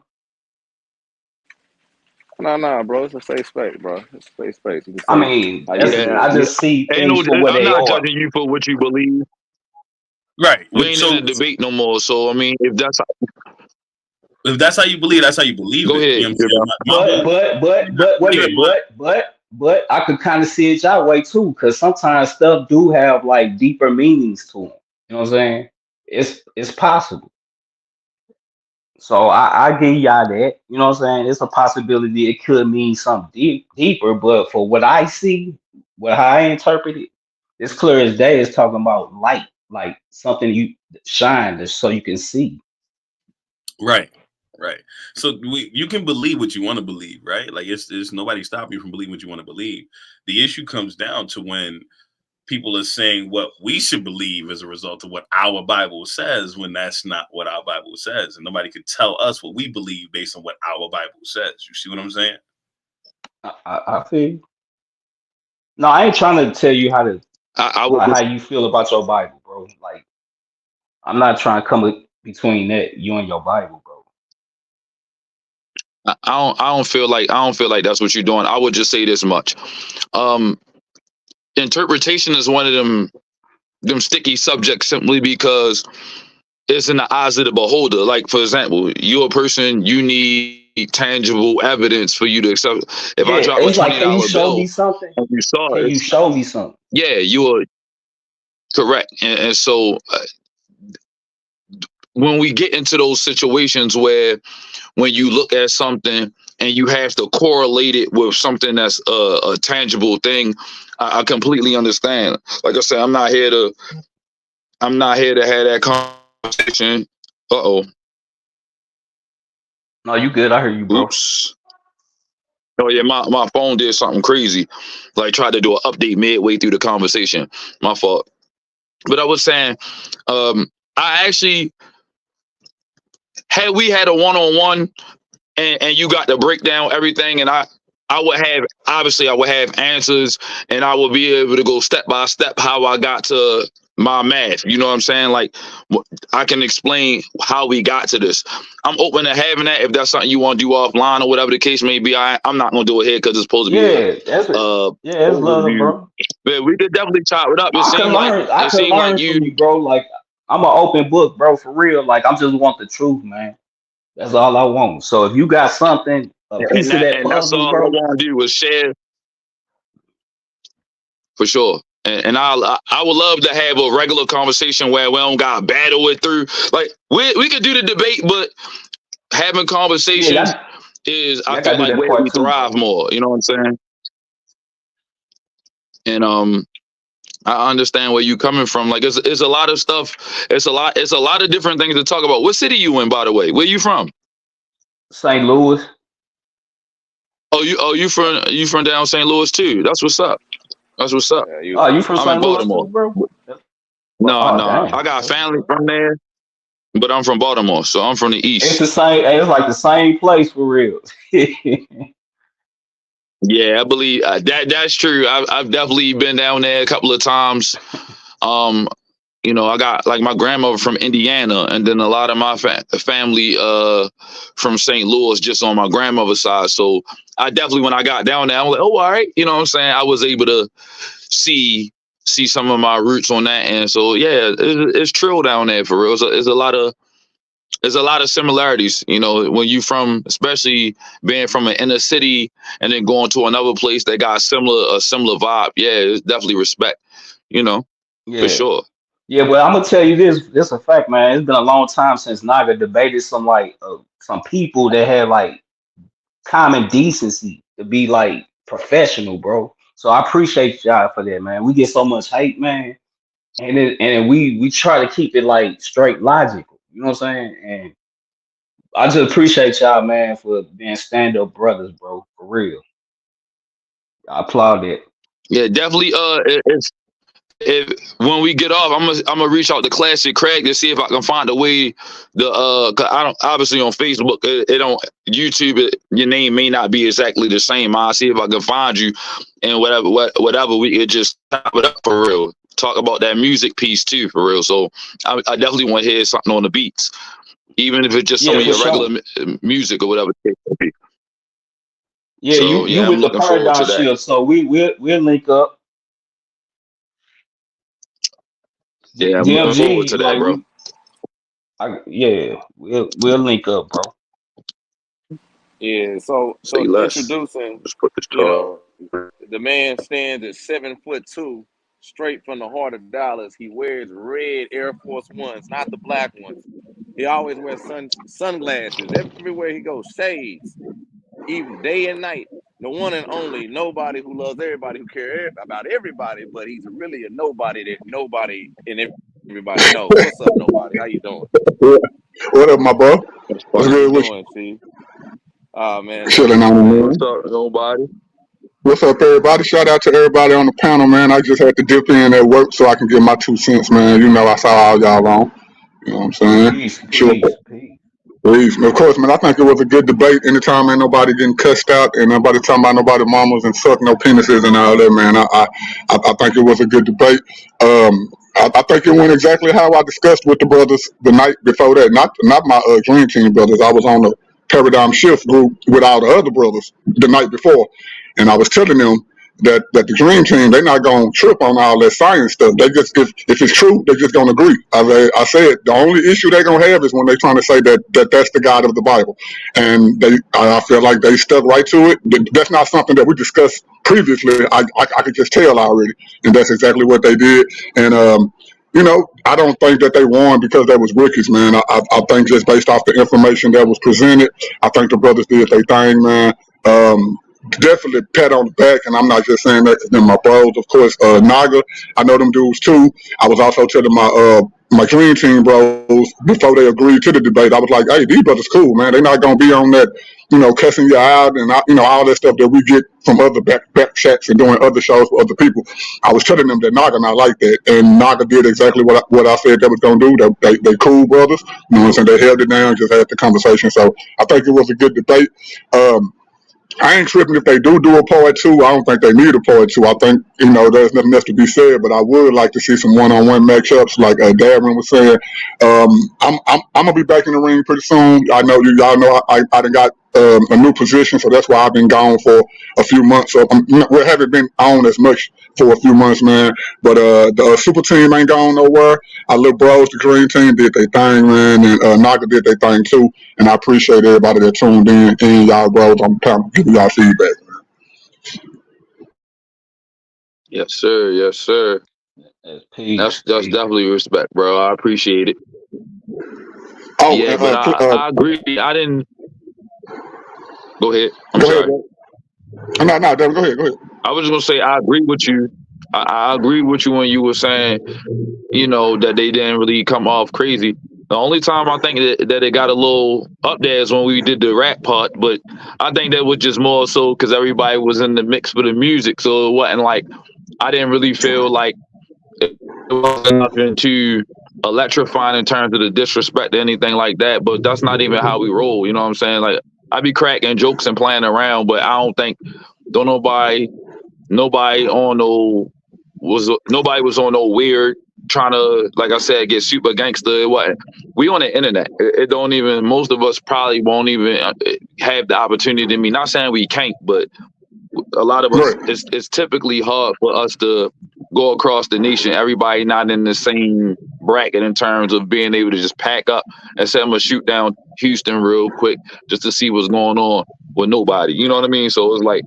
No, bro. It's a safe space, bro. It's a safe space. You can I say mean, how you that's yeah, feel. I yeah. just see Ain't things no. for what I'm they not are. judging you for what you believe. Right. We ain't in So a debate no more. So I mean, if that's if that's how you believe, that's how you believe go it. You ahead. know what I'm Yeah. saying? My whole Wait a yeah, minute, but I could kind of see it your way too, because sometimes stuff do have like deeper meanings to them. You know what I'm saying? It's possible. So I give y'all that. You know what I'm saying? It's a possibility it could mean something deeper, but for what I see, how I interpret it, it's clear as day. It's talking about light, like something you shine so you can see. right. Right. So you can believe what you want to believe, right? Like it's nobody stopping you from believing what you want to believe. The issue comes down to when people are saying what we should believe as a result of what our Bible says, when that's not what our Bible says, and nobody could tell us what we believe based on what our Bible says. You see what I'm saying? I feel. No, I ain't trying to tell you I would like how just. you feel about your Bible, bro. Like I'm not trying to come between that you and your Bible, bro. I don't feel like that's what you're doing. I would just say this much. Um, Interpretation is one of them sticky subjects simply because it's in the eyes of the beholder. Like for example, you're a person, you need tangible evidence for you to accept. If I Yeah, drop a it's like, can you $20 show me bill something? and you saw Can it, you show me something? yeah, you are correct. And so when we get into those situations where when you look at something and you have to correlate it with something that's a tangible thing, I completely understand. Like I said, I'm not here to have that conversation. Uh-oh. No, you good. I hear you, bro. Oops. Oh yeah, my phone did something crazy. Like tried to do an update midway through the conversation. My fault. But I was saying, I actually we had a one-on-one and you got to break down everything, and I would have answers, and I would be able to go step by step how I got to my math. You know what I'm saying? Like I can explain how we got to this. I'm open to having that if that's something you want to do offline or whatever the case may be. I'm not gonna do it here because it's supposed to be That's love, overview. bro. But we could definitely chop it up. I can learn from you, bro. Like I'm an open book, bro, for real. Like I just want the truth, man. That's all I want. So if you got something, a piece of that and that's puzzle, all bro. I want to do is share for sure. And I would love to have a regular conversation where we don't got to battle it through. Like we could do the debate, but having conversations is I feel like where we thrive more. You know what I'm saying? And I understand where you coming from. Like it's a lot of stuff. It's a lot of different things to talk about. What city you in, by the way? Where you from? St. Louis. Oh, you from down St. Louis too? That's what's up. That's what's up. Yeah, you from St. Louis too, bro? No. I got family from there, but I'm from Baltimore, so I'm from the east. It's the same. It's like the same place for real. Yeah, I believe that's true. I've definitely been down there a couple of times. You know, I got like my grandmother from Indiana, and then a lot of my family from St. Louis, just on my grandmother's side. So I definitely, when I got down there, I'm like, oh, all right, you know what I'm saying? I was able to see some of my roots on that, and so yeah, it's trill down there for real. There's a lot of similarities, you know, when you from, especially being from an inner city and then going to another place that got a similar vibe. Yeah, it's definitely respect, you know, for sure. Yeah, well, I'm gonna tell you this. This is a fact, man. It's been a long time since Naga debated some people that had like common decency to be like professional, bro. So I appreciate y'all for that, man. We get so much hate, man, and we try to keep it like straight logical. You know what I'm saying? And I just appreciate y'all, man, for being stand-up brothers, bro. For real. I applaud it. Yeah, definitely. If when we get off, I'm gonna reach out to Classic Craig to see if I can find a way to 'cause I don't, obviously on Facebook it don't, YouTube your name may not be exactly the same. I'll see if I can find you, and whatever we could just top it up for real. Talk about that music piece too for real. So I definitely want to hear something on the beats, even if it's just some of your regular music or whatever. Yeah, so, you I'm with the looking forward to Paradigm that. Shift, so we'll link up. Yeah, I'm looking forward to that, bro. We'll link up, bro. Yeah, so introducing, you know, the man stands at 7'2", straight from the heart of Dallas. He wears red Air Force Ones, not the black ones. He always wears sunglasses everywhere he goes, shades, even day and night. The one and only nobody who loves everybody, who cares about everybody, but he's really a nobody that nobody and everybody knows. What's up, nobody? How you doing? What up, my bro? What's good? What you doing, Steve? Man. Chilling on the moon. What's up, nobody? What's up, everybody? Shout out to everybody on the panel, man. I just had to dip in at work so I can get my 2 cents, man. You know, I saw all y'all on. You know what I'm saying? Peace. Of course, man, I think it was a good debate. Anytime ain't nobody getting cussed out and nobody talking about nobody mamas and suck no penises and all that, man. I think it was a good debate. I think it went exactly how I discussed with the brothers the night before that. Not my Dream Team brothers. I was on the Paradigm Shift group with all the other brothers the night before, and I was telling them that the Dream Team, they're not gonna trip on all that science stuff. They just, if it's true, they're just gonna agree. I said the only issue they're gonna have is when they're trying to say that that's the God of the Bible, and I feel like they stuck right to it. That's not something that we discussed previously. I could just tell already, and that's exactly what they did. And you know, I don't think that they won because they was rookies, man. I think just based off the information that was presented, I think the brothers did their thing, man. Definitely pat on the back, and I'm not just saying that because they're my bros. Of course, Naga, I know them dudes too. I was also telling my my dream team bros, before they agreed to the debate, I was like, hey, these brothers cool, man. They're not gonna be on that, cussing you out and all that stuff that we get from other back chats and doing other shows for other people. I was telling them that Naga not like that, and Naga did exactly what I said they was gonna do. They cool brothers, you know what I'm saying? They held it down, just had the conversation. So I think it was a good debate. I ain't tripping if they do a part two. I don't think they need a part two. I think, there's nothing else to be said, but I would like to see some one-on-one matchups like Darren was saying. I'm gonna be back in the ring pretty soon. I know y'all know I done got a new position, so that's why I've been gone for a few months. So we haven't been on as much for a few months, man. But the super team ain't gone nowhere. Our little bros, the green team, did their thing, man, and Naga did their thing too. And I appreciate everybody that tuned in and y'all bros on the panel giving y'all feedback. Yes, sir. Yes, sir. That's definitely respect, bro. I appreciate it. Oh, yeah, but I agree. I didn't. Go ahead. I'm sorry. No, Devin, go ahead. I was just gonna say I agree with you. I agree with you when you were saying, that they didn't really come off crazy. The only time I think that it got a little up there is when we did the rap part, but I think that was just more so because everybody was in the mix for the music, so it wasn't like I didn't really feel like it wasn't nothing too electrifying in terms of the disrespect or anything like that. But that's not even how we roll. You know what I'm saying? Like I be cracking jokes and playing around, but I don't think nobody was on no weird trying to, like I said, get super gangster. What we on the internet, it don't even, most of us probably won't even have the opportunity to be, not saying we can't, but a lot of us, it's typically hard for us to go across the nation. Everybody not in the same bracket in terms of being able to just pack up and say, I'm gonna shoot down Houston real quick just to see what's going on with nobody. You know what I mean? So it's like,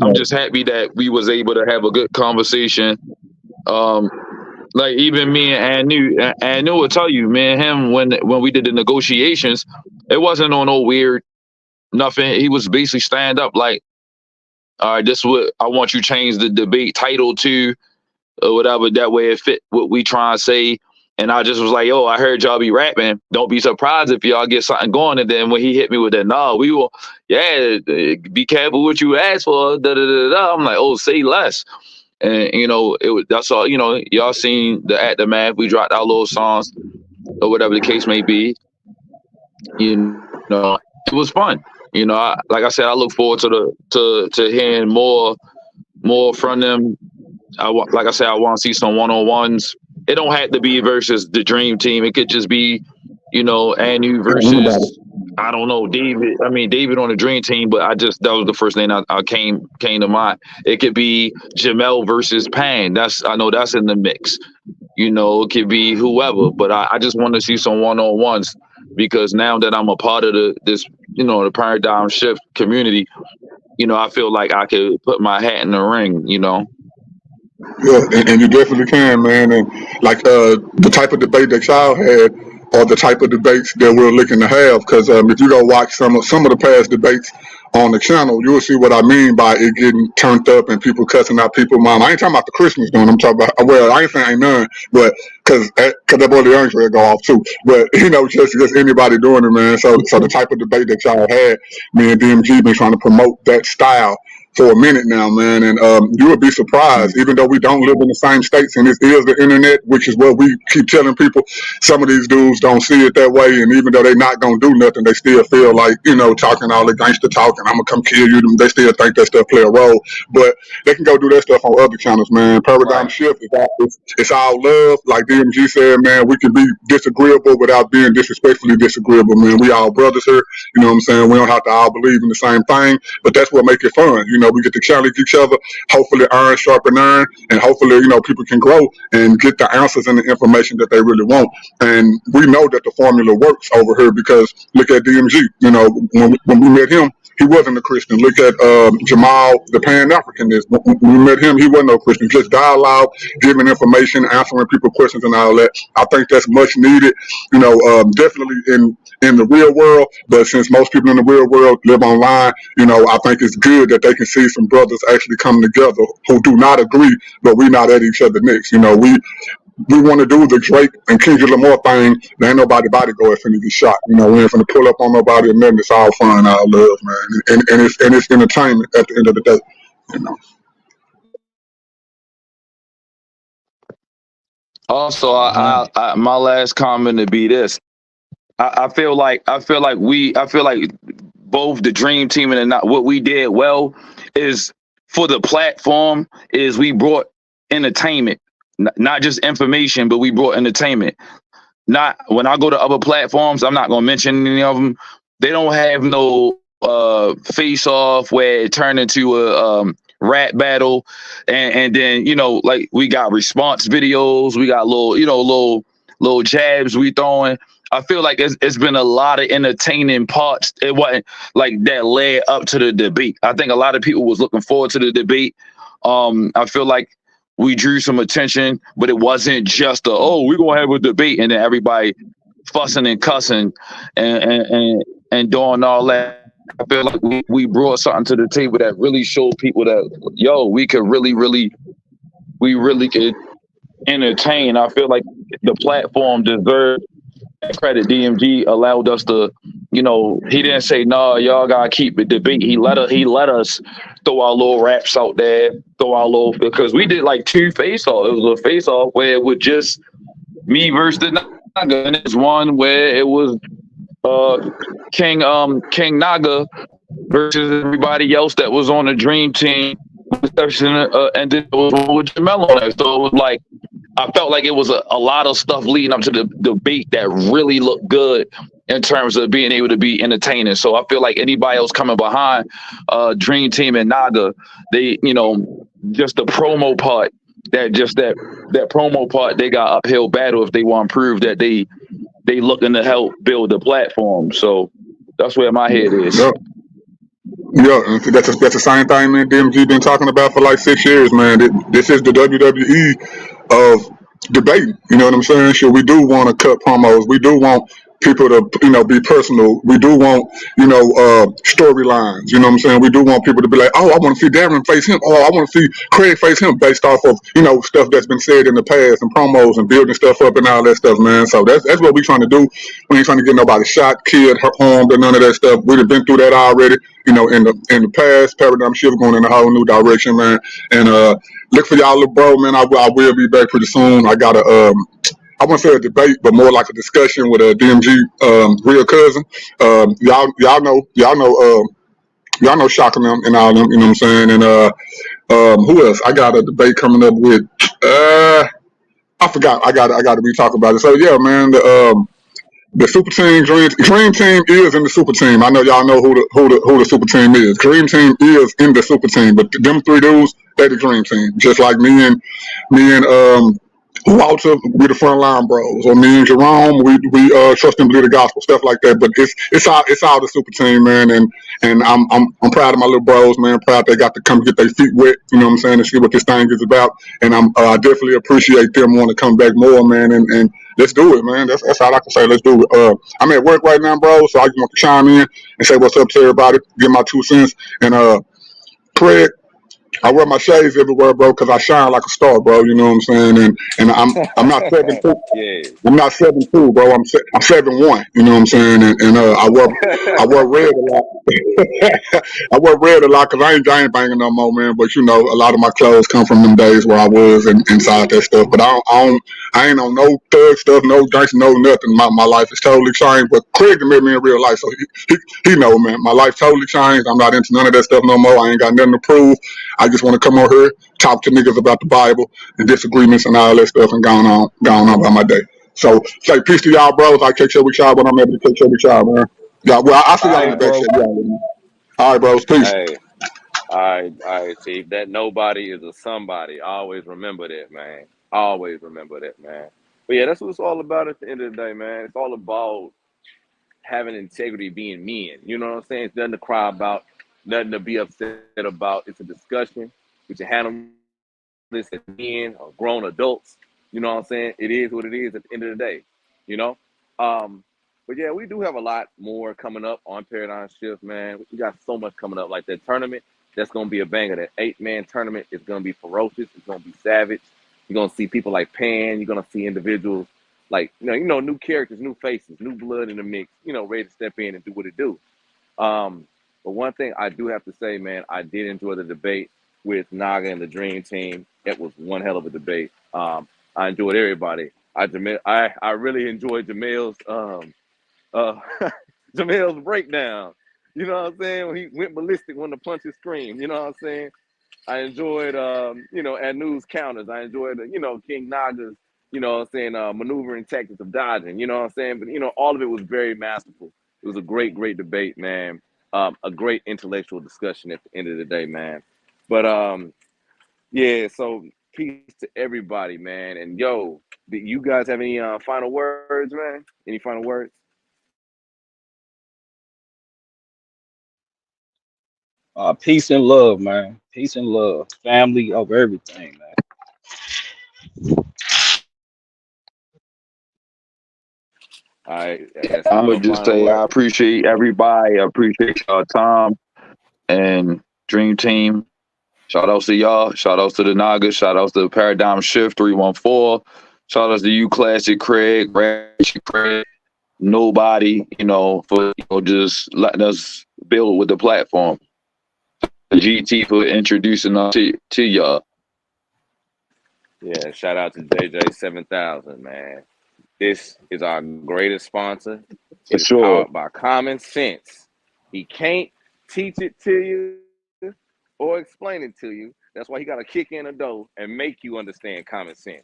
I'm just happy that we was able to have a good conversation. Like even me and Anu will tell you, me and him, when we did the negotiations, it wasn't on no weird nothing. He was basically stand up like, all right, this is what I want you to change the debate title to, or whatever. That way it fit what we try and say. And I just was like, yo, I heard y'all be rapping. Don't be surprised if y'all get something going. And then when he hit me with that, no, we will, be careful what you ask for. I'm like, oh, say less. And, that's all, y'all seen the aftermath. We dropped our little songs or whatever the case may be. It was fun. Like I said, I look forward to hearing more from them. Like I said, I want to see some one-on-ones. It don't have to be versus the dream team. It could just be, Anu versus, I don't know, David. I mean, David on the dream team, but that was the first thing I came to mind. It could be Jamel versus Pan. I know that's in the mix. It could be whoever, but I just want to see some one-on-ones because now that I'm a part of the paradigm shift community, I feel like I could put my hat in the ring, Yeah, and you definitely can, man. And like the type of debate that y'all had, or the type of debates that we're looking to have, because if you go watch some of the past debates on the channel, you will see what I mean by it getting turned up and people cussing out people's mom. I ain't talking about the Christmas doing. I'm talking about, well, I ain't saying ain't none, but because that boy the young will go off too. But just anybody doing it, man. So the type of debate that y'all had, me and DMG been trying to promote that style for a minute now, man, and you would be surprised, even though we don't live in the same states, and this is the internet, which is what we keep telling people. Some of these dudes don't see it that way, and even though they're not gonna do nothing, they still feel like talking all the gangster talk, and I'm gonna come kill you. They still think that stuff play a role, but they can go do that stuff on other channels, man. Paradigm Shift, it's all love, like DMG said, man. We can be disagreeable without being disrespectfully disagreeable, man. We all brothers here, you know what I'm saying? We don't have to all believe in the same thing, but that's what makes it fun. We get to challenge each other, hopefully iron sharpen iron, and hopefully, people can grow and get the answers and the information that they really want. And we know that the formula works over here because look at DMG. When we met him, he wasn't a Christian. Look at Jamal, the Pan-Africanist. When we met him, he wasn't no Christian. Just dialogue, giving information, answering people questions and all that. I think that's much needed, definitely in the real world. But since most people in the real world live online, I think it's good that they can see some brothers actually come together who do not agree, but we not at each other next. we want to do the Drake and Kendrick Lamar thing. There ain't nobody bodyguard finna get shot. You know, we ain't finna pull up on nobody, and then it's all fun, all love, man. And it's entertainment at the end of the day. You know. Also, my last comment would be this. I feel like both the Dream Team and what we did well is for the platform is we brought entertainment, not just information, but we brought entertainment. Not when I go to other platforms, I'm not gonna mention any of them. They don't have no face off where it turned into a rap battle, and then like we got response videos, we got little jabs we throwing. I feel like it's been a lot of entertaining parts. It wasn't like that led up to the debate. I think a lot of people was looking forward to the debate. I feel like we drew some attention, but it wasn't just we're gonna have a debate and then everybody fussing and cussing and doing all that. I feel like we brought something to the table that really showed people that we could really could entertain. I feel like the platform deserved credit. DMG allowed us to, he didn't say, "No, y'all gotta keep the debate." He let us throw our little raps out there, because we did like 2 face-off. It was a face-off where it was just me versus the Naga, and it's one where it was King Naga versus everybody else that was on the Dream Team, and then it was with Jamel on it. So it was like, I felt like it was a lot of stuff leading up to the debate that really looked good in terms of being able to be entertaining. So I feel like anybody else coming behind Dream Team and Naga, they, just the promo part, that promo part, they got uphill battle if they want to prove that they looking to help build the platform. So that's where my head is. Yeah, and that's the same thing, man. DMG been talking about for like 6 years, man. This is the WWE of debating. You know what I'm saying? Sure, we do want to cut promos. We do want people to, be personal. We do want, storylines. You know what I'm saying? We do want people to be like, "Oh, I want to see Darren face him. Oh, I want to see Craig face him," based off of, stuff that's been said in the past and promos and building stuff up and all that stuff, man. So that's what we're trying to do. We ain't trying to get nobody shot, killed, harmed, or none of that stuff. We've been through that already. In the past, paradigm shift going in a whole new direction, man. And look for y'all, little bro, man. I will be back pretty soon. I got I wouldn't say a debate, but more like a discussion with a DMG real cousin. Y'all know Shaka them and all them. You know what I'm saying? And who else? I got a debate coming up with. I forgot. I got to be talking about it. So yeah, man. The Super Team Dream Team is in the Super Team. I know y'all know who the Super Team is. Dream Team is in the Super Team, but them 3 dudes, they the Dream Team. Just like me and Walter, we the frontline bros, or me and Jerome, we trust and believe the gospel, stuff like that. But it's all the Super Team, man, and I'm proud of my little bros, man. Proud they got to come get their feet wet, you know what I'm saying, and see what this thing is about. And I definitely appreciate them wanting to come back more, man. And let's do it, man. That's all I can say. Let's do it. I'm at work right now, bro, so I just want to chime in and say what's up to everybody, give my 2 cents, and Craig. I wear my shades everywhere, bro, because I shine like a star, bro. You know what I'm saying? And I'm not 7'2". Yeah. I'm not 7'2", bro. I'm 7'1". You know what I'm saying? And I wear red a lot. I wear red a lot because I ain't banging no more, man. But a lot of my clothes come from them days where I was inside that stuff. But I ain't on no thug stuff, no gangster, no nothing. My life is totally changed. But Craig met me in real life, so he know, man. My life totally changed. I'm not into none of that stuff no more. I ain't got nothing to prove. I just want to come on here, talk to niggas about the Bible and disagreements and all that stuff, and going on by my day. So say peace to y'all, bros. I catch up with y'all when I'm able to catch up with y'all, man. Yeah, well, I see y'all in the back shit. All right, bros. Peace. Hey, all right, Chief. That nobody is a somebody. Always remember that, man. Always remember that, man. But yeah, that's what it's all about at the end of the day, man. It's all about having integrity, being men. You know what I'm saying? It's nothing to cry about, nothing to be upset about. It's a discussion. We should handle this as men or grown adults. You know what I'm saying? It is what it is at the end of the day, But yeah, we do have a lot more coming up on Paradigm Shift, man. We got so much coming up, like that tournament. That's going to be a banger. That 8-man tournament is going to be ferocious. It's going to be savage. You're gonna see people like Pan. You're gonna see individuals like new characters, new faces, new blood in the mix. Ready to step in and do what it do. But one thing I do have to say, man, I did enjoy the debate with Naga and the Dream Team. It was one hell of a debate. I enjoyed everybody. I really enjoyed Jamel's Jamel's breakdown. You know what I'm saying? When he went ballistic when the punches screamed. You know what I'm saying? I enjoyed Anu's counters. I enjoyed King Naga's what I'm saying, maneuvering tactics of dodging. You know what I'm saying? But all of it was very masterful. It was a great debate, man. A great intellectual discussion at the end of the day, man. But yeah, so peace to everybody, man. And yo, do you guys have any final words, man? Any final words? Peace and love, man. Peace and love. Family over everything, man. All right. I'm gonna just say I appreciate everybody. I appreciate y'all time and Dream Team. Shout outs to y'all. Shout outs to the Naga. Shout outs to Paradigm Shift 314. Shout outs to you, Classic Craig, Craig. Nobody, for just letting us build with the platform. GT for introducing us to y'all. Yeah, shout out to JJ 7000, man. This is our greatest sponsor. For sure. Powered by common sense. He can't teach it to you or explain it to you. That's why he got to kick in a door and make you understand common sense.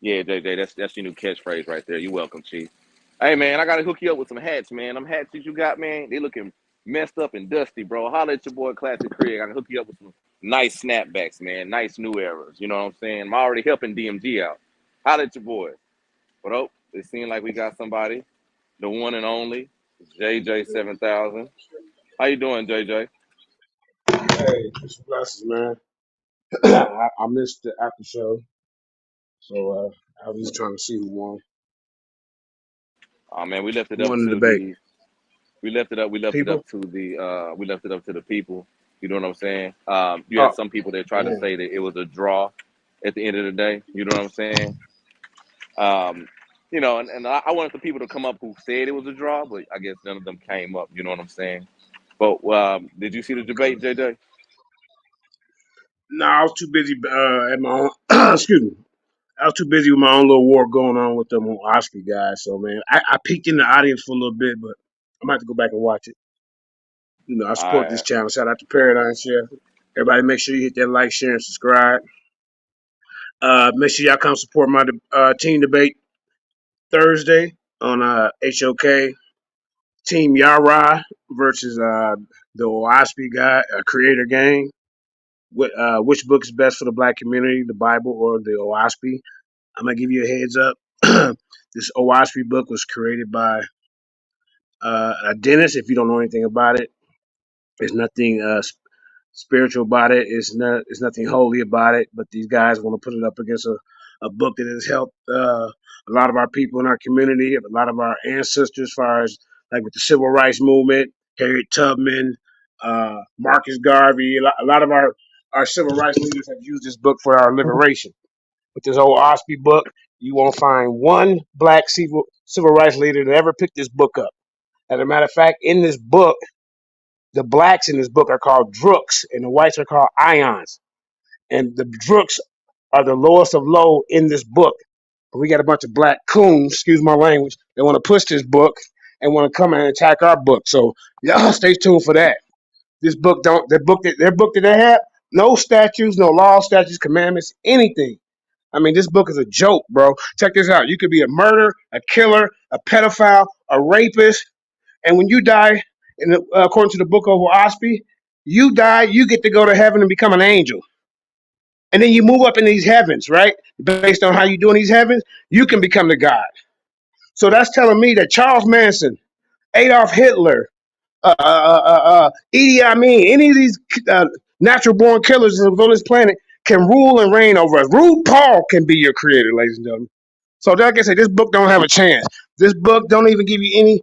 Yeah, JJ, that's your new catchphrase right there. You're welcome, Chief. Hey, man, I got to hook you up with some hats, man. Them hats that you got, man, they looking messed up and dusty, bro. Holla at your boy, Classic Craig. I can hook you up with some nice snapbacks, man. Nice new eras. You know what I'm saying? I'm already helping DMG out. Holla at your boy. But oh, it seems like we got somebody, the one and only JJ 7000. How you doing, JJ? Hey, it's blessings, man. I missed the after show, so I was just trying to see who won. Oh man, we left it Who up won the to debate? we left it up People? to the people. You know what I'm saying? You had some people that tried to say that it was a draw at the end of the day. You know what I'm saying? And I wanted the people to come up who said it was a draw, but I guess none of them came up. You know what I'm saying? But did you see the debate, JJ? No, I was too busy at my own. Excuse me. I was too busy with my own little war going on with them Oscar guys. So man, I peeked in the audience for a little bit, but I'm gonna have to go back and watch it. I support this channel. Shout out to Paradigm Shift. Everybody, make sure you hit that like, share, and subscribe. Make sure y'all come support my team debate Thursday on HOK. Team Yara versus the Oaspi guy, Creator Gang. Which book is best for the Black community, the Bible or the Oaspi? I'm gonna give you a heads up. This Oaspi book was created by a dentist. If you don't know anything about it, there's nothing spiritual about it. It's nothing holy about it. But these guys want to put it up against a book that has helped a lot of our people in our community, a lot of our ancestors, as far as like with the civil rights movement, Harriet Tubman, Marcus Garvey. A lot of our civil rights leaders have used this book for our liberation. With this old Osby book, you won't find one black civil rights leader that ever picked this book up. As a matter of fact, in this book, the blacks in this book are called drooks, and the whites are called ions. And the drooks are the lowest of low in this book. But we got a bunch of black coons, excuse my language, that want to push this book and want to come and attack our book. So y'all stay tuned for that. This book their book that they have, no statutes, no laws, statutes, commandments, anything. I mean, this book is a joke, bro. Check this out. You could be a murderer, a killer, a pedophile, a rapist, and when you die, according to the book of Oaspi, you die, you get to go to heaven and become an angel. And then you move up in these heavens, right? Based on how you do in these heavens, you can become the God. So that's telling me that Charles Manson, Adolf Hitler, Idi Amin, any of these natural born killers on this planet can rule and reign over us. RuPaul can be your creator, ladies and gentlemen. So like I say, this book don't have a chance. This book don't even give you any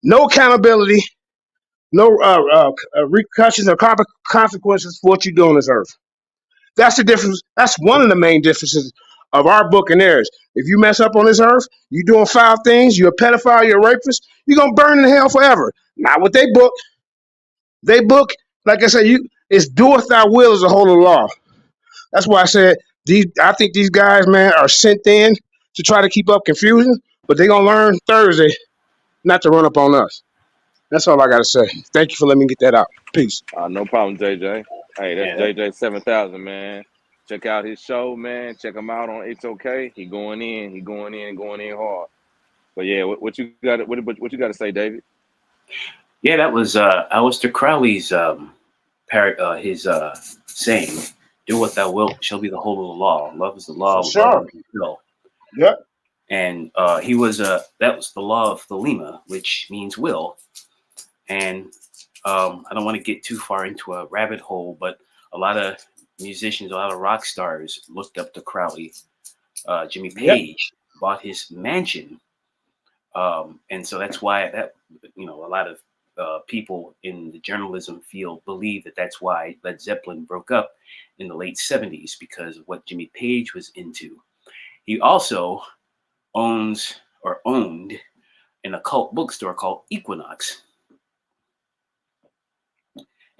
no accountability, no repercussions or consequences for what you do on this earth. That's the difference. That's one of the main differences of our book and theirs. If you mess up on this earth, you doing foul things, you're a pedophile, you're a rapist, you're gonna burn in hell forever. Not what they book. They book, like I said, it's doeth thy will is the whole of the law. That's why I said I think these guys, man, are sent in to try to keep up confusion, but they're gonna learn Thursday not to run up on us. That's all I gotta say. Thank you for letting me get that out. Peace. No problem, JJ. Hey, that's Yeah, JJ 7000, man. Check out his show, man. Check him out on It's Okay. He going in hard. But yeah, what you got? What you got to say, David? yeah, that was Aleister Crowley's his saying, "Do what thou wilt shall be the whole of the law. Love is the law. For sure. Will." Yep. And that was the law of Thelema, which means will. And I don't want to get too far into a rabbit hole, but a lot of musicians, a lot of rock stars looked up to Crowley. Jimmy Page bought his mansion, and so that's why a lot of people in the journalism field believe that that's why Led Zeppelin broke up in the late 70s, because of what Jimmy Page was into. He also owned an occult bookstore called Equinox.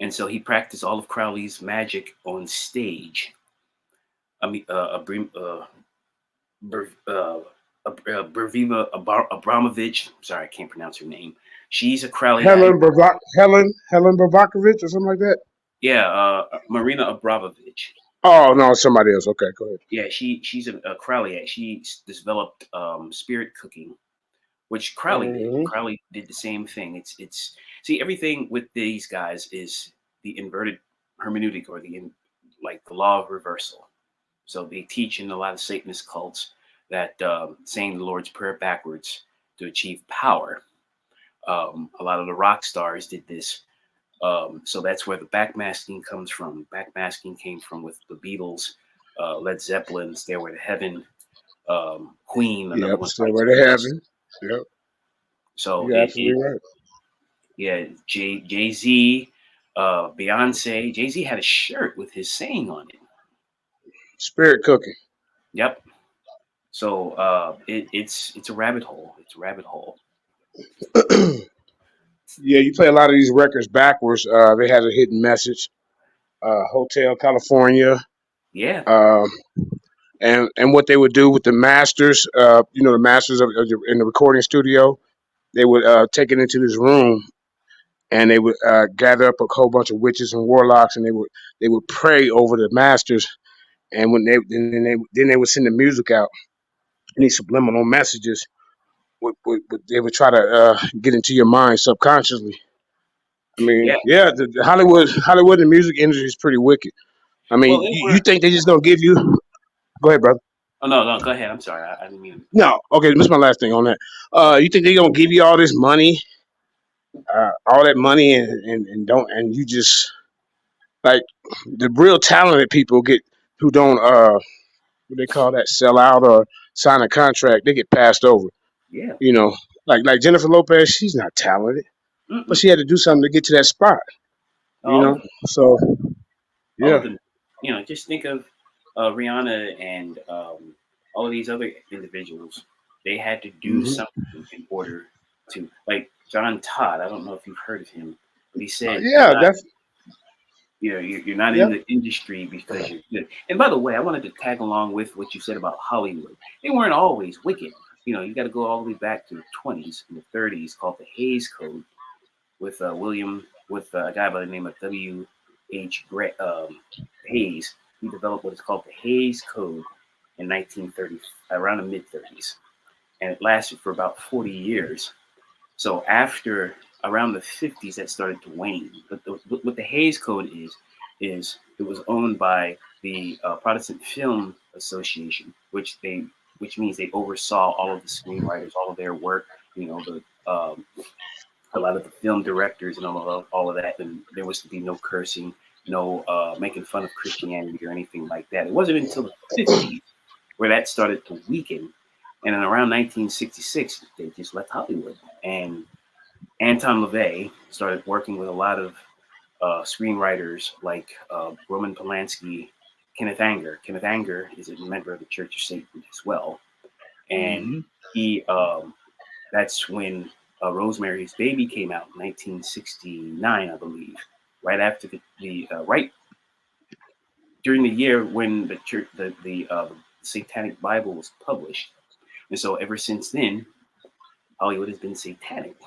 And so he practiced all of Crowley's magic on stage. Brevima Abramovich. Sorry, I can't pronounce her name. She's a Crowley. Helen Bravakovich or something like that. Yeah, Marina Abramovich. Oh no, somebody else. Okay, go ahead. Yeah, she's a Crowley. She developed spirit cooking, which Crowley did. Crowley did the same thing. It's see, everything with these guys is the inverted hermeneutic, or the law of reversal. So they teach in a lot of Satanist cults that saying the Lord's Prayer backwards to achieve power. A lot of the rock stars did this. So that's where the backmasking comes from. Backmasking came from with the Beatles, Led Zeppelin, Stairway to Heaven, Queen. Stairway to Heaven. Yep. So you're absolutely right. Yeah, Jay-Z, Beyonce. Jay-Z had a shirt with his saying on it. Spirit cooking. Yep. So it's a rabbit hole. It's a rabbit hole. Yeah, you play a lot of these records backwards. They had a hidden message. Hotel California. Yeah. And what they would do with the masters, the masters in the recording studio, they would take it into this room, and they would gather up a whole bunch of witches and warlocks, and they would pray over the masters, and when they would send the music out, these subliminal messages. They would try to get into your mind subconsciously. I mean, the Hollywood and music industry is pretty wicked. I mean, you think they just gonna give you? Go ahead, brother. Oh no, go ahead. I'm sorry, I didn't mean. No, okay, this is my last thing on that. You think they gonna give you all this money, and you just like the real talented people who don't what they call that, sell out or sign a contract, they get passed over. Yeah. Like Jennifer Lopez, she's not talented, but she had to do something to get to that spot. So yeah. Just think of Rihanna and all of these other individuals. They had to do something in order to, like John Todd. I don't know if you've heard of him, but he said, you're not in the industry because you're good. And by the way, I wanted to tag along with what you said about Hollywood. They weren't always wicked. You got to go all the way back to the 20s and the 30s, called the Hays Code, with a guy by the name of W.H. Hayes. He developed what is called the Hays Code in 1930, around the mid-30s, and it lasted for about 40 years. So after around the 50s, that started to wane. But what the Hays Code is it was owned by the Protestant Film Association, which means they oversaw all of the screenwriters, all of their work, a lot of the film directors and all of that. And there was to be no cursing, no making fun of Christianity or anything like that. It wasn't until the 50s where that started to weaken. And in around 1966, they just left Hollywood. And Anton LaVey started working with a lot of screenwriters like Roman Polanski Kenneth Anger. Kenneth Anger is a member of the Church of Satan as well, and he that's when Rosemary's Baby came out in 1969, I believe, right after the right during the year when the church the Satanic Bible was published, and so ever since then, Hollywood has been satanic.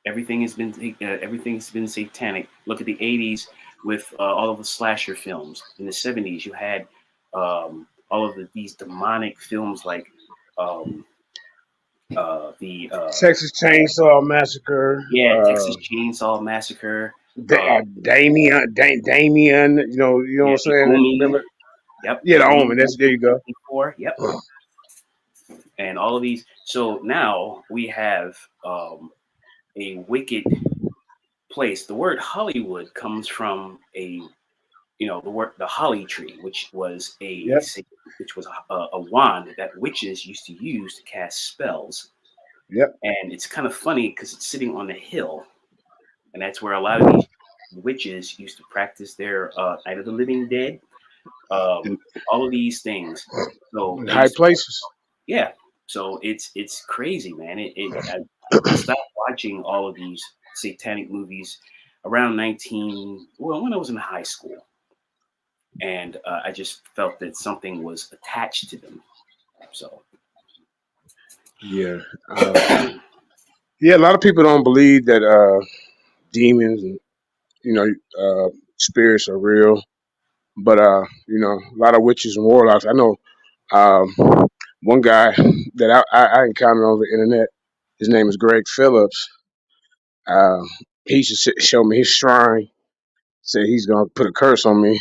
Everything's been satanic. Look at the 80s with all of the slasher films. In the 70s, you had all of these demonic films like Texas Chainsaw Massacre. Texas Chainsaw Massacre. Damien. You know what I'm saying? Remember? Yep. Yeah, the Omen. There you go. Before, yep. And all of these. So now we have a wicked place. The word Hollywood comes from the holly tree, which was a wand that witches used to use to cast spells. Yep. And it's kind of funny because it's sitting on a hill, and that's where a lot of these witches used to practice their Night of the Living Dead, all of these things. So high places. Yeah. So it's crazy, man. I stopped watching all of these satanic movies around when I was in high school, and I just felt that something was attached to them. So yeah, a lot of people don't believe that demons and spirits are real, but a lot of witches and warlocks. I know one guy that I encountered on the internet. His name is Greg Phillips. He used to show me his shrine. Said he's gonna put a curse on me.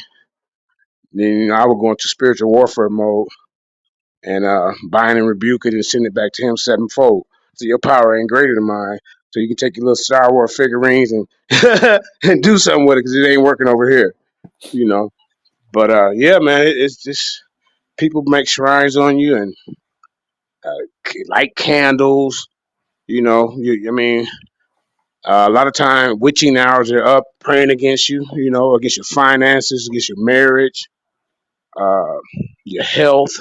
Then I would go into spiritual warfare mode and bind and rebuke it and send it back to him sevenfold. So your power ain't greater than mine. So you can take your little Star Wars figurines and and do something with it because it ain't working over here. But yeah, man, it's just people make shrines on you and light candles. A lot of time witching hours are up praying against you, against your finances, against your marriage, your health.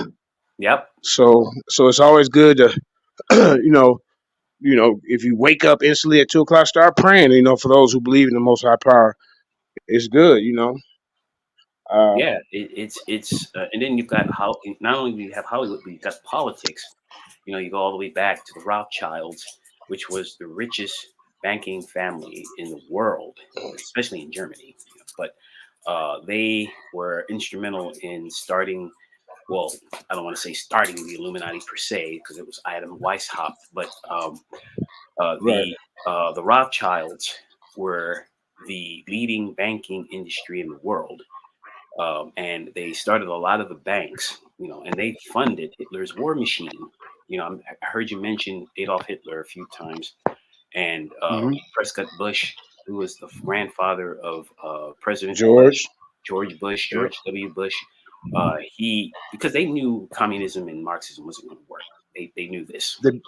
Yep. So it's always good to, if you wake up instantly at 2:00, start praying. For those who believe in the Most High Power, it's good. It's and then you've got not only do you have Hollywood, but you've got politics. You go all the way back to the Rothschilds, which was the richest banking family in the world, especially in Germany. But they were instrumental in starting. Well, I don't want to say starting the Illuminati per se, because it was Adam Weishaupt, but the Rothschilds were the leading banking industry in the world. And they started a lot of the banks, and they funded Hitler's war machine. I heard you mention Adolf Hitler a few times, and Prescott Bush, who was the grandfather of President George W. Bush. Because they knew communism and Marxism wasn't going to work. They knew this. They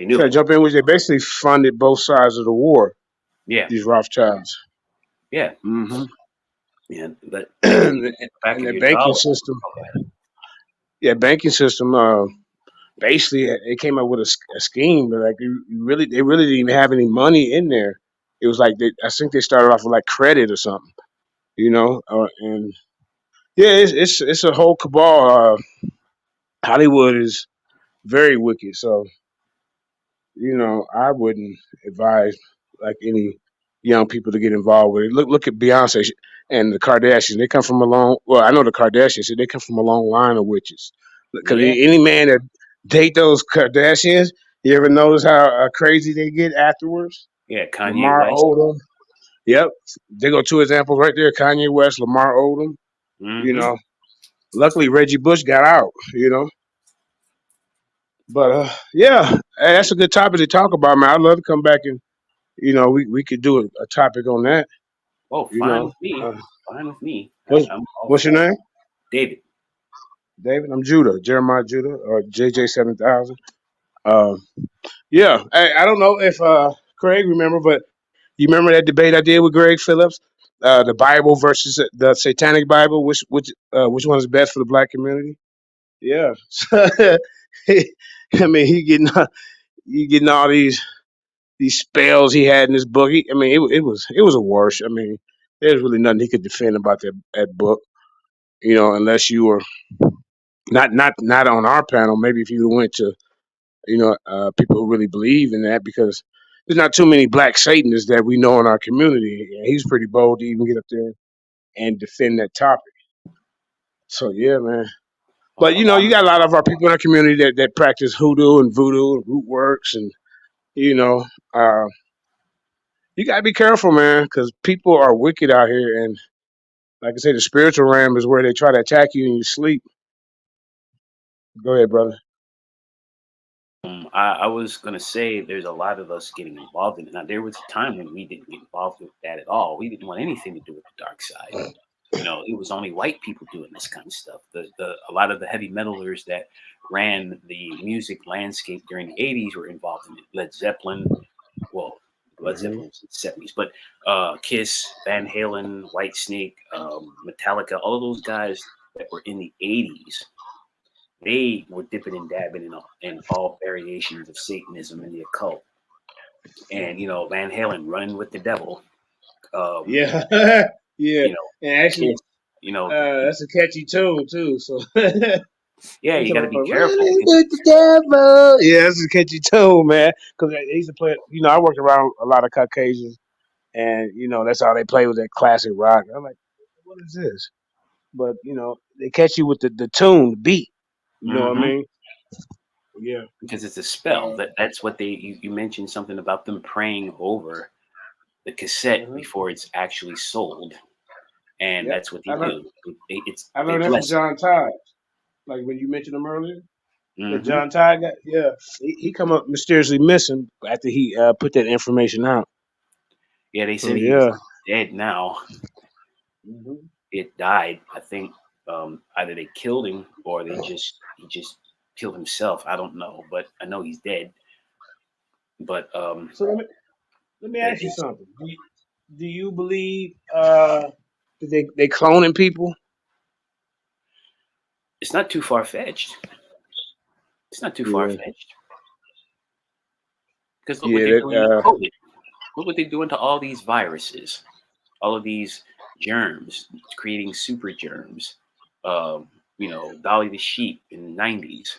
knew. Can I jump in? Which they basically funded both sides of the war. Yeah. These Rothschilds. Yeah. Mm-hmm. Yeah, but and the banking system. Yeah, banking system. Basically, it came up with a scheme, but they really didn't even have any money in there. It was like I think they started off with like credit or something, and yeah, it's a whole cabal. Hollywood is very wicked, so I wouldn't advise like any young people to get involved with it. Look at Beyonce and the Kardashians. They come from I know the Kardashians. They come from a long line of witches. Because any man that date those Kardashians, you ever notice how crazy they get afterwards? Yeah, Kanye Lamar West. Odom. Yep, they go 2 examples right there: Kanye West, Lamar Odom. Mm-hmm. Luckily Reggie Bush got out. But yeah, that's a good topic to talk about, man. I'd love to come back and we could do a topic on that. Oh, fine with me. Fine with me. What's your name? David. David, I'm Judah, Jeremiah Judah, or JJ7000. Yeah, I don't know if Craig remember, but you remember that debate I did with Greg Phillips? the Bible versus the Satanic Bible. Which one is best for the black community? Yeah. I mean, you getting all these spells he had in his book. I mean, it was a wash. I mean, there's really nothing he could defend about that book. Unless you were not on our panel. Maybe if you went to people who really believe in that, because there's not too many black Satanists that we know in our community. And he's pretty bold to even get up there and defend that topic. So yeah, man. But you got a lot of our people in our community that practice hoodoo and voodoo and root works, and uh, you gotta be careful, man, because people are wicked out here. And like I say, the spiritual realm is where they try to attack you in your sleep. Go ahead, brother. I was gonna say there's a lot of us getting involved in it. Now there was a time when we didn't get involved with that at all. We didn't want anything to do with the dark side. It was only white people doing this kind of stuff. A lot of the heavy metalers that ran the music landscape during the 80s were involved in it. Led Zeppelin, well, Led Zeppelin was in the 70s, but Kiss, Van Halen, Whitesnake, Metallica, all of those guys that were in the 80s, they were dipping and dabbing in all variations of Satanism and the occult. And, Van Halen running with the devil. Yeah. Yeah. And actually, that's a catchy tune too. So yeah, you got to be careful. With the devil. Yeah, that's a catchy tune, man. Because I used to play. I worked around a lot of Caucasians, and that's all they play with, that classic rock. I'm like, what is this? But they catch you with the tune, the beat. You know what I mean? Yeah. Because it's a spell. That's what you mentioned something about them praying over the cassette before it's actually sold. And that's what they do. I learned that from John Todd. Like when you mentioned him earlier, that John Todd got, he come up mysteriously missing after he put that information out. Yeah, they said he's dead now. It died. I think either they killed him or he just killed himself. I don't know, but I know he's dead. But so let me ask you something. Do you believe they cloning people? It's not too far fetched. It's not too far fetched. Because look what they're doing to COVID. Look what they're doing to all these viruses, all of these germs, creating super germs. Dolly the sheep in the 90s.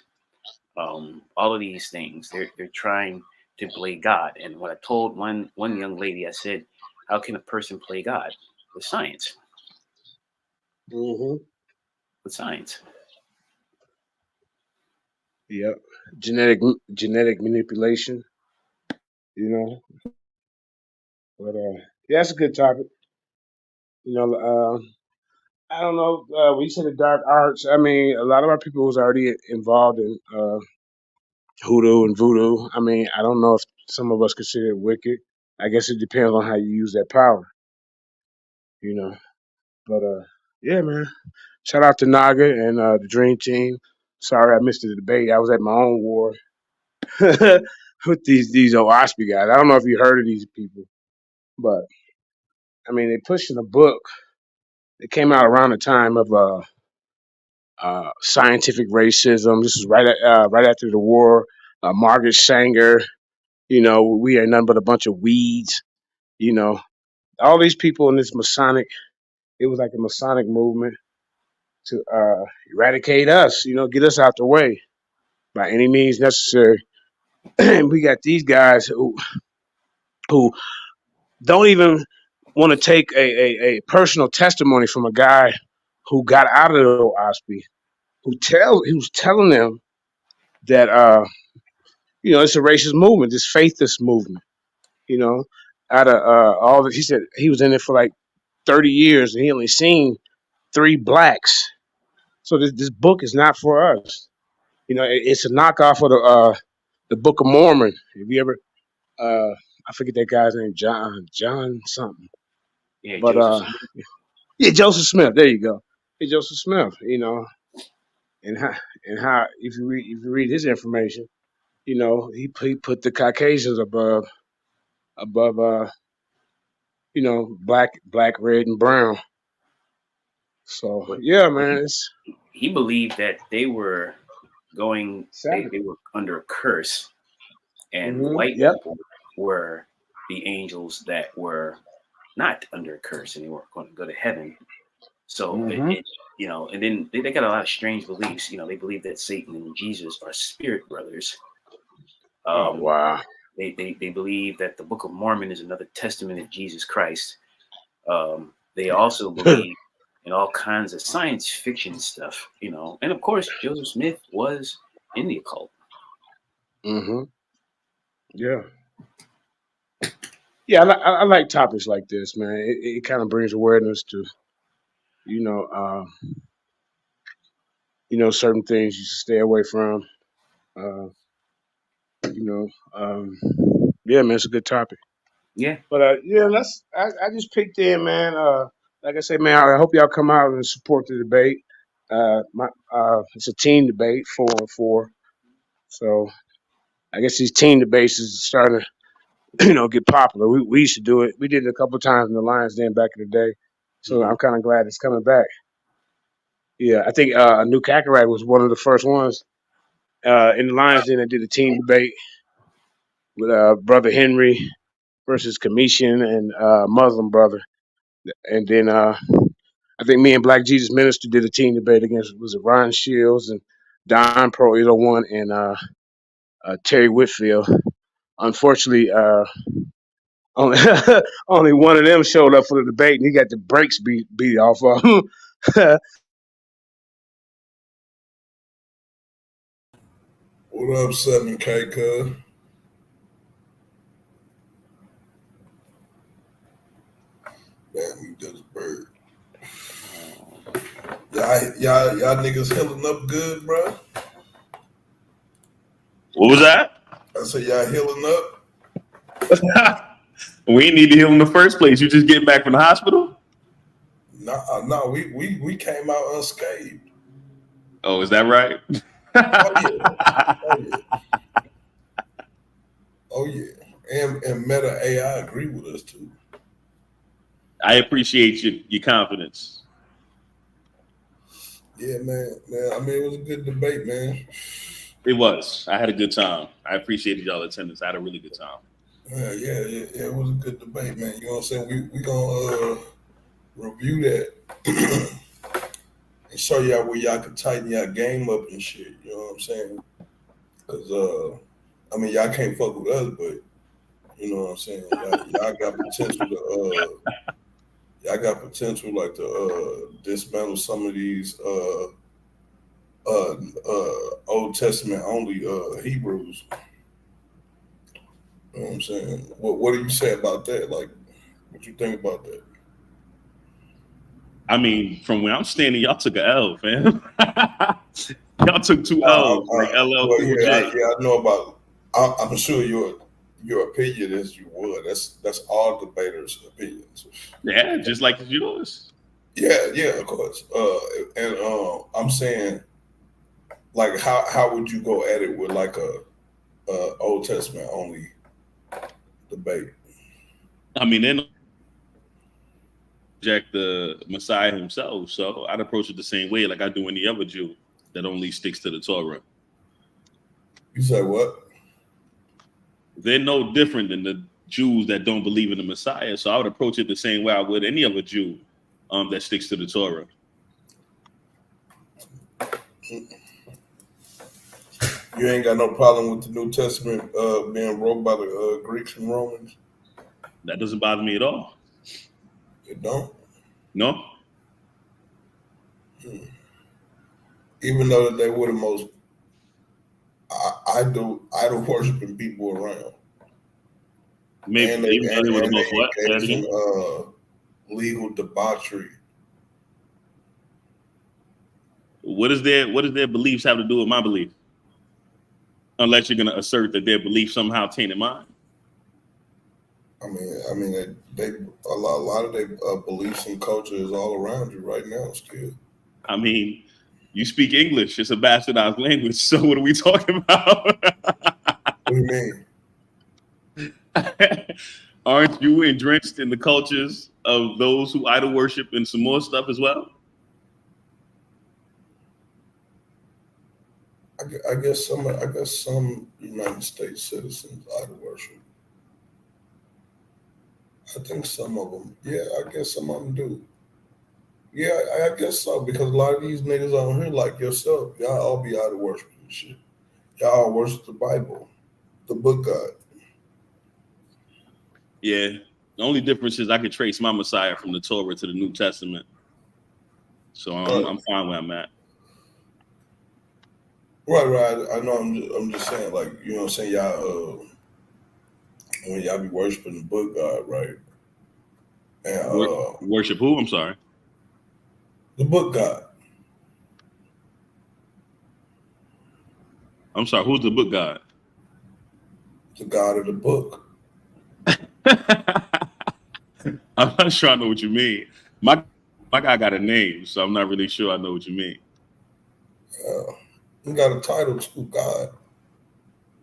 All of these things. They're trying to play God. And what I told one young lady, I said, how can a person play God? With science. With science. Yep. Genetic manipulation. But that's a good topic. I don't know. We said the dark arts. I mean, a lot of our people was already involved in hoodoo and voodoo. I mean, I don't know if some of us consider it wicked. I guess it depends on how you use that power. But yeah, man. Shout out to Naga and the Dream Team. Sorry I missed the debate. I was at my own war with these old Osby guys. I don't know if you heard of these people, but I mean, they pushing a book. It came out around the time of scientific racism. This is right after the war. Margaret Sanger. We are nothing but a bunch of weeds. All these people in this Masonic. It was like a Masonic movement to eradicate us. Get us out the way by any means necessary. And we got these guys who don't even want to take a personal testimony from a guy who got out of the OSPI, who's telling them that it's a racist movement, this faithless movement. Out of all that, he said he was in it for like 30 years and he only seen 3 blacks. So this book is not for us. It's a knockoff of the Book of Mormon. Have you ever? I forget that guy's name, John something. Yeah, but Joseph Smith. There you go. Hey, Joseph Smith. And how if you read his information, he put the Caucasians above black, red, and brown. So But yeah, man, it's he believed that they were Saturday. they were under a curse, and the Mm-hmm. white Yep. people were the angels that were not under a curse, and they were going to go to heaven. So Mm-hmm. and then they got a lot of strange beliefs. They believe that Satan and Jesus are spirit brothers. Oh wow. They believe that the Book of Mormon is another testament of Jesus Christ. They also believe in all kinds of science fiction stuff, and of course Joseph Smith was in the occult. Mm-hmm. Yeah. Yeah, I like topics like this, man. It kind of brings awareness to, certain things you should stay away from. Uh, yeah, man, it's a good topic. Yeah. But yeah, I just picked in, man. Like I say, man, I hope y'all come out and support the debate. It's a team debate, 4-on-4. So I guess these team debates is starting to, get popular. We used to do it. We did it a couple of times in the Lions Den back in the day. So I'm kind of glad it's coming back. Yeah, I think New Kakarot was one of the first ones in the Lions Den that did a team debate with Brother Henry versus Commission and Muslim brother. And then I think me and Black Jesus Minister did a team debate against, was it Ron Shields and Don Pro 801 and Terry Whitfield. Unfortunately, only only one of them showed up for the debate, and he got the brakes beat off of him. What up, 7K, cuz? Damn, you just bird. Y'all niggas healing up good, bro? What was that? I said y'all healing up? We ain't need to heal in the first place. You just getting back from the hospital? Nah, we came out unscathed. Oh, is that right? Oh yeah. And Meta AI agree with us too. I appreciate your confidence. Yeah, man. I mean, it was a good debate, man. It was. I had a good time. I appreciated y'all attendance. I had a really good time. Yeah, it was a good debate, man. You know what I'm saying? We gonna review that and show y'all where y'all can tighten y'all game up and shit. You know what I'm saying? Because I mean, y'all can't fuck with us, but you know what I'm saying? Y'all got potential to y'all got potential like to dismantle some of these Old Testament only Hebrews. You know what I'm saying? What do you say about that? Like, what you think about that? I mean, from where I'm standing, y'all took an L, fam. Y'all took 2 L's, like LL Cool J. Yeah, I know about. I'm sure your opinion is you would. That's all debaters' opinions. Yeah, just like yours. Yeah, of course. And I'm saying, like, how would you go at it with like a Old Testament only debate? I mean, they don't reject the Messiah himself, so I'd approach it the same way, like I do any other Jew that only sticks to the Torah. You say what? They're no different than the Jews that don't believe in the Messiah, so I would approach it the same way I would any other Jew that sticks to the Torah. You ain't got no problem with the New Testament being wrote by the Greeks and Romans? That doesn't bother me at all. It don't? No. Even though they were the most idol worshiping people around. Maybe and even though they were the most what? In, legal debauchery. What does their beliefs have to do with my belief? Unless you're going to assert that their belief somehow tainted mine. I mean, they a lot of their beliefs and culture is all around you right now still. I mean, you speak English; it's a bastardized language. So what are we talking about? What do you mean? Aren't you entrenched in the cultures of those who idol worship and some more stuff as well? I guess some United States citizens idol worship. I think some of them. Yeah, I guess some of them do. Yeah, I guess so, because a lot of these niggas on here, like yourself, y'all all be idol worshiping and shit. Y'all all worship the Bible, the book God. Yeah. The only difference is I could trace my Messiah from the Torah to the New Testament. So I'm fine where I'm at. Right. I know. I'm just saying, like, you know what I'm saying, y'all. When y'all be worshiping the book God, right? And worship who? I'm sorry. The book God. I'm sorry. Who's the book God? The God of the book. I'm not sure I know what you mean. My guy got a name, so I'm not really sure I know what you mean. He got a title too, God.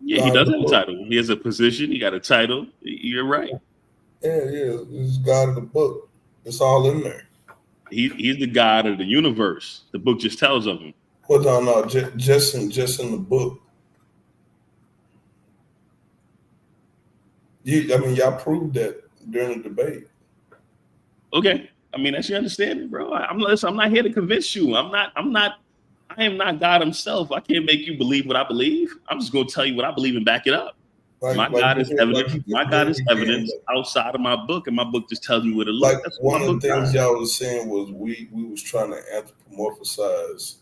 Yeah, he does have a title. He has a position. He got a title. You're right. Yeah. He's God of the book. It's all in there. He's the God of the universe. The book just tells of him. Well, no, just in the book. Y'all proved that during the debate. Okay, I mean that's your understanding, bro. I'm not here to convince you. I am not God himself. I can't make you believe what I believe. I'm just going to tell you what I believe and back it up. My God is evidence. My God is evidence outside of my book, and my book just tells me where to look. Like one of the things y'all was saying was we was trying to anthropomorphize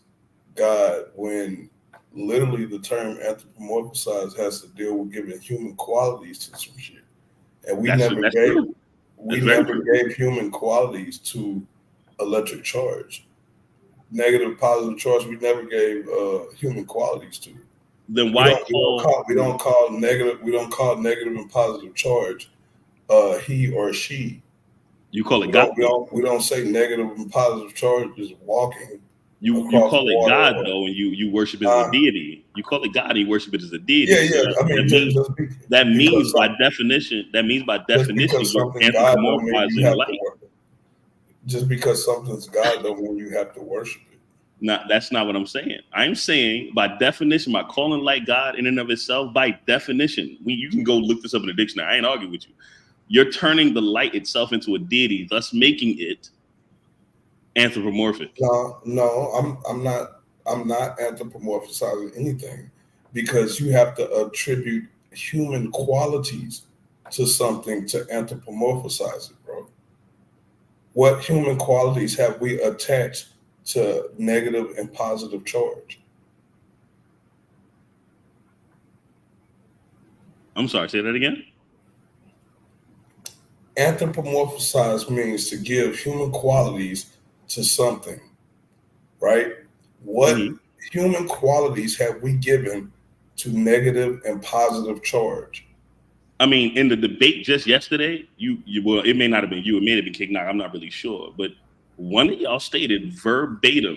God, when literally the term anthropomorphize has to deal with giving human qualities to some shit, and we never gave human qualities to electric charge. Negative, positive charge, we never gave human qualities to. Then why we don't call negative and positive charge he or she. You call it God. We don't say negative and positive charge is walking. You call it God though, and you worship it as a deity. You call it God and you worship it as a deity. Yeah. That means by definition you're anthropomorphizing light. Just because something's God don't mean you have to worship it. No, that's not what I'm saying. I'm saying by definition, by calling light God in and of itself, by definition, you can go look this up in the dictionary. I ain't arguing with you. You're turning the light itself into a deity, thus making it anthropomorphic. No, I'm not anthropomorphizing anything, because you have to attribute human qualities to something to anthropomorphize it, bro. What human qualities have we attached to negative and positive charge? I'm sorry, say that again. Anthropomorphize means to give human qualities to something, right? What human qualities have we given to negative and positive charge? I mean, in the debate just yesterday, well, it may not have been you, it may have been King Knock, I'm not really sure, but one of y'all stated verbatim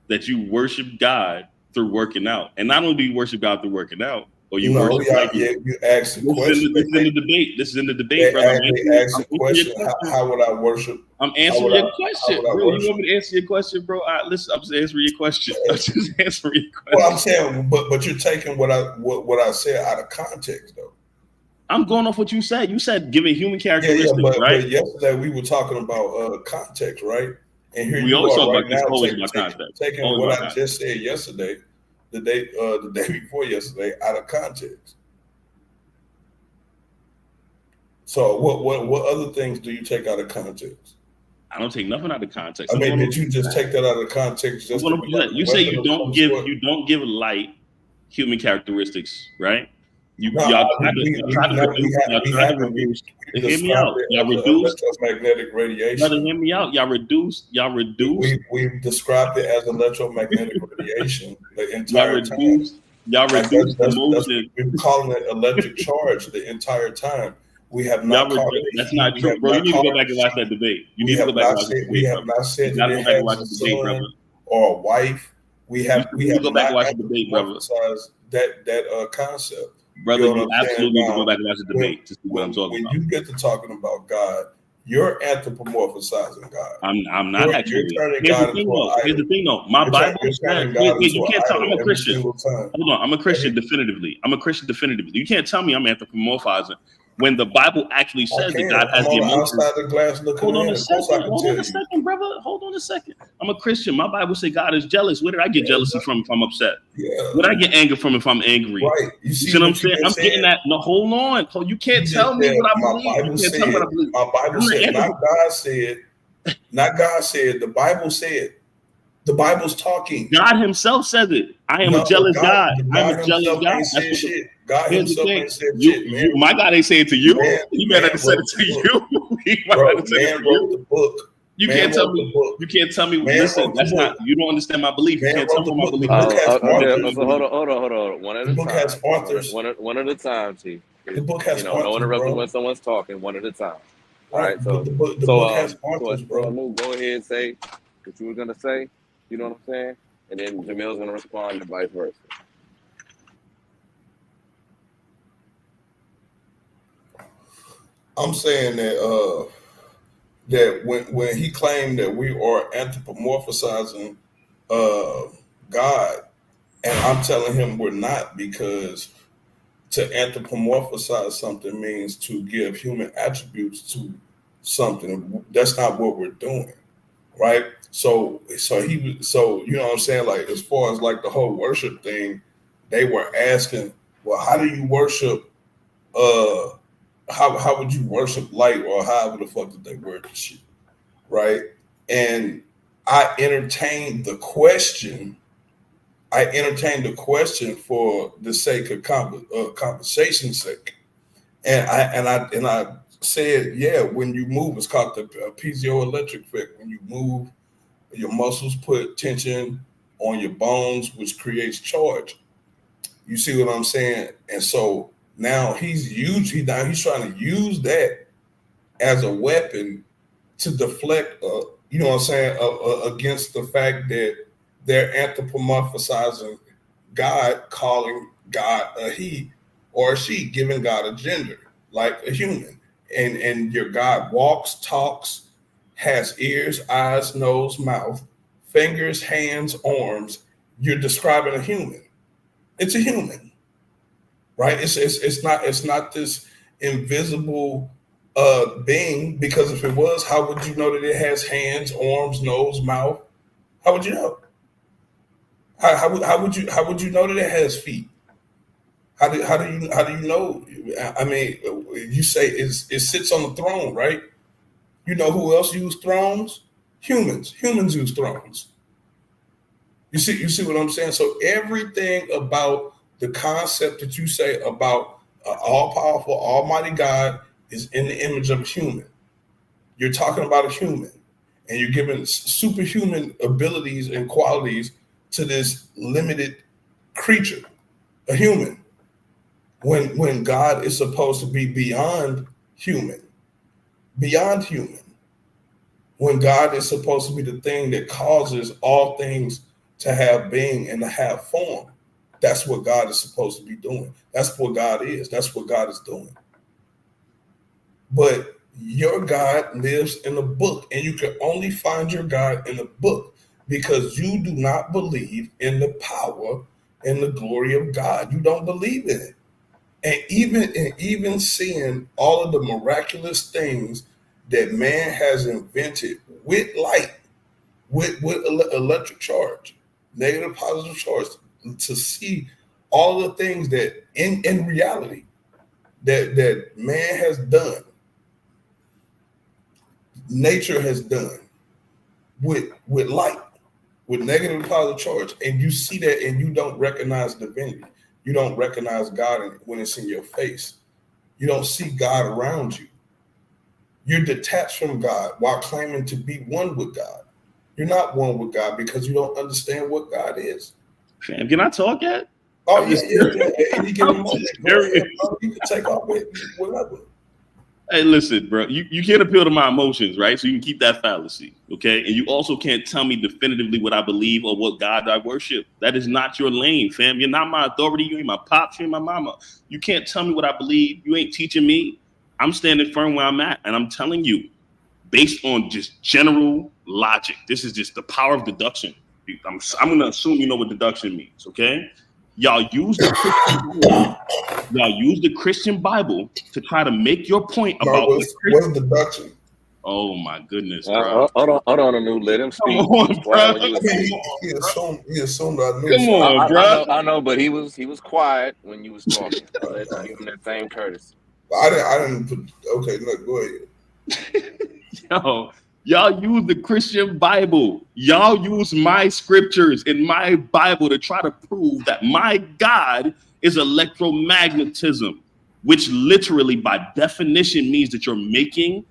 that you worship God through working out. And not only do you worship God through working out, or you worship God. You asked the question. This is in the debate. This is in the debate, brother. They asked the question, how would I worship? I'm answering your question. Bro, you want me to answer your question, bro? Listen, I'm just answering your question. Well, I'm saying, but you're taking what I said out of context, though. I'm going off what you said. You said giving human characteristics, right? But yesterday we were talking about context, right? And here we you always are talk right about now context. Taking what I just said yesterday, the day before yesterday, out of context. So what other things do you take out of context? I don't take nothing out of context. I mean, did you just take that out of context? You say you don't give light human characteristics, right? Hear me out. Y'all reduce electromagnetic radiation. Hear me out. Y'all reduce. We've described it as electromagnetic radiation the entire time. Y'all reduce the motion. We've been calling it electric charge the entire time. We have not called it. That's not true, bro. You need to go back and watch that debate. You need to go back and watch the debate. We have not said that it has a son or a wife. We have go back and watch the debate, brother. That concept. brother, You know you what I'm saying? absolutely need to Now, go back and watch the debate to see what I'm talking when about. you get to talking about God, you're anthropomorphizing God. I'm not actually. You're turning Here's the God thing, into an though. Here's idol. the thing, though. My Bible You're says turning God into you an can't tell. I'm idol a every Christian. single time. Hold on, I'm a Christian definitively. I'm a Christian definitively. You can't tell me I'm anthropomorphizing when the Bible actually I says that can. God has I'm the on the emotions. outside of the glass looking Hold on in. a Of course, I second. can Hold tell on a you. second, brother. Hold on a second. I'm a Christian. My Bible say God is jealous. Where did I get jealousy from if I'm upset? Yeah. Where did I get anger from if I'm angry? Right. You You see see what I'm what you saying? I'm just getting said? that. No, hold on. You can't tell me said, what I my believe. Bible You can't said, tell me what I believe. my Bible I'm said, an not God said, not God said, the Bible said. The Bible's talking. God himself says it. I am No, a jealous God. I'm God a jealous himself God. ain't That's said what shit. God here's the himself thing. ain't said shit, man. My God ain't say it to you. He might Man have said it wrote to the book. you. He might Bro, not have said it man to wrote you. the book. You Man can't tell wrote me. the book. You can't tell me. Man Listen, wrote the that's book. not. You don't understand my belief. You Man can't tell wrote me the my book. The belief. book has authors. So hold on. One at The a book time. has authors. One at a time, Chief. The book has No authors, interrupting bro. when someone's talking. One at a time. All Right. right. So The book has authors, bro. Anu, go ahead and say what you were gonna say. You know what I'm saying? And then Jamil's gonna respond and vice versa. I'm saying that that when he claimed that we are anthropomorphizing God, and I'm telling him we're not, because to anthropomorphize something means to give human attributes to something. That's not what we're doing, right? So you know what I'm saying? Like, as far as like the whole worship thing, they were asking, well, how do you worship? How would you worship light, or however the fuck did they word this shit, right? And I entertained the question. For the sake of conversation's sake, and I said, yeah, when you move, it's called the piezoelectric effect. When you move, your muscles put tension on your bones, which creates charge. You see what I'm saying? And so now he's trying to use that as a weapon to deflect, you know what I'm saying, against the fact that they're anthropomorphizing God, calling God a he or a she, giving God a gender, like a human. And your God walks, talks, has ears, eyes, nose, mouth, fingers, hands, arms. You're describing a human. It's a human, right? It's not this invisible being, because if it was, how would you know that it has hands, arms, nose, mouth? How would you know? How would you know that it has feet? How do you know? I mean, you say it sits on the throne, right? You know who else use thrones? Humans. Humans use thrones. You see what I'm saying? So everything about the concept that you say about all-powerful, almighty God is in the image of a human. You're talking about a human, and you're giving superhuman abilities and qualities to this limited creature, a human, when God is supposed to be beyond human, when God is supposed to be the thing that causes all things to have being and to have form. That's what God is supposed to be doing. That's what God is. That's what God is doing. But your God lives in a book, and you can only find your God in a book because you do not believe in the power and the glory of God. You don't believe in it. And even seeing all of the miraculous things that man has invented with light, with electric charge, negative, positive charge, to see all the things that in reality that man has done, nature has done with light, with negative and positive charge, and you see that and you don't recognize divinity. You don't recognize God when it's in your face. You don't see God around you. You're detached from God while claiming to be one with God. You're not one with God because you don't understand what God is. Fam, can I talk yet? Oh, yeah. And you give him you can take off with whatever. Hey, listen, bro. You can't appeal to my emotions, right? So you can keep that fallacy, okay? And you also can't tell me definitively what I believe or what God I worship. That is not your lane, fam. You're not my authority. You ain't my pops. You ain't my mama. You can't tell me what I believe. You ain't teaching me. I'm standing firm where I'm at, and I'm telling you, based on just general logic. This is just the power of deduction. I'm going to assume you know what deduction means, okay? Y'all use the Christian Bible to try to make your point about what's deduction. Oh my goodness, bro! Hold on, Anu. Let him speak. Come on, bro. He assumed I knew. Come on, bro. I know, but he was quiet when you was talking. So let's give him that same courtesy. I didn't put. Okay, look, go ahead. Y'all use the Christian Bible. Y'all use my scriptures in my Bible to try to prove that my God is electromagnetism, which literally by definition means that you're making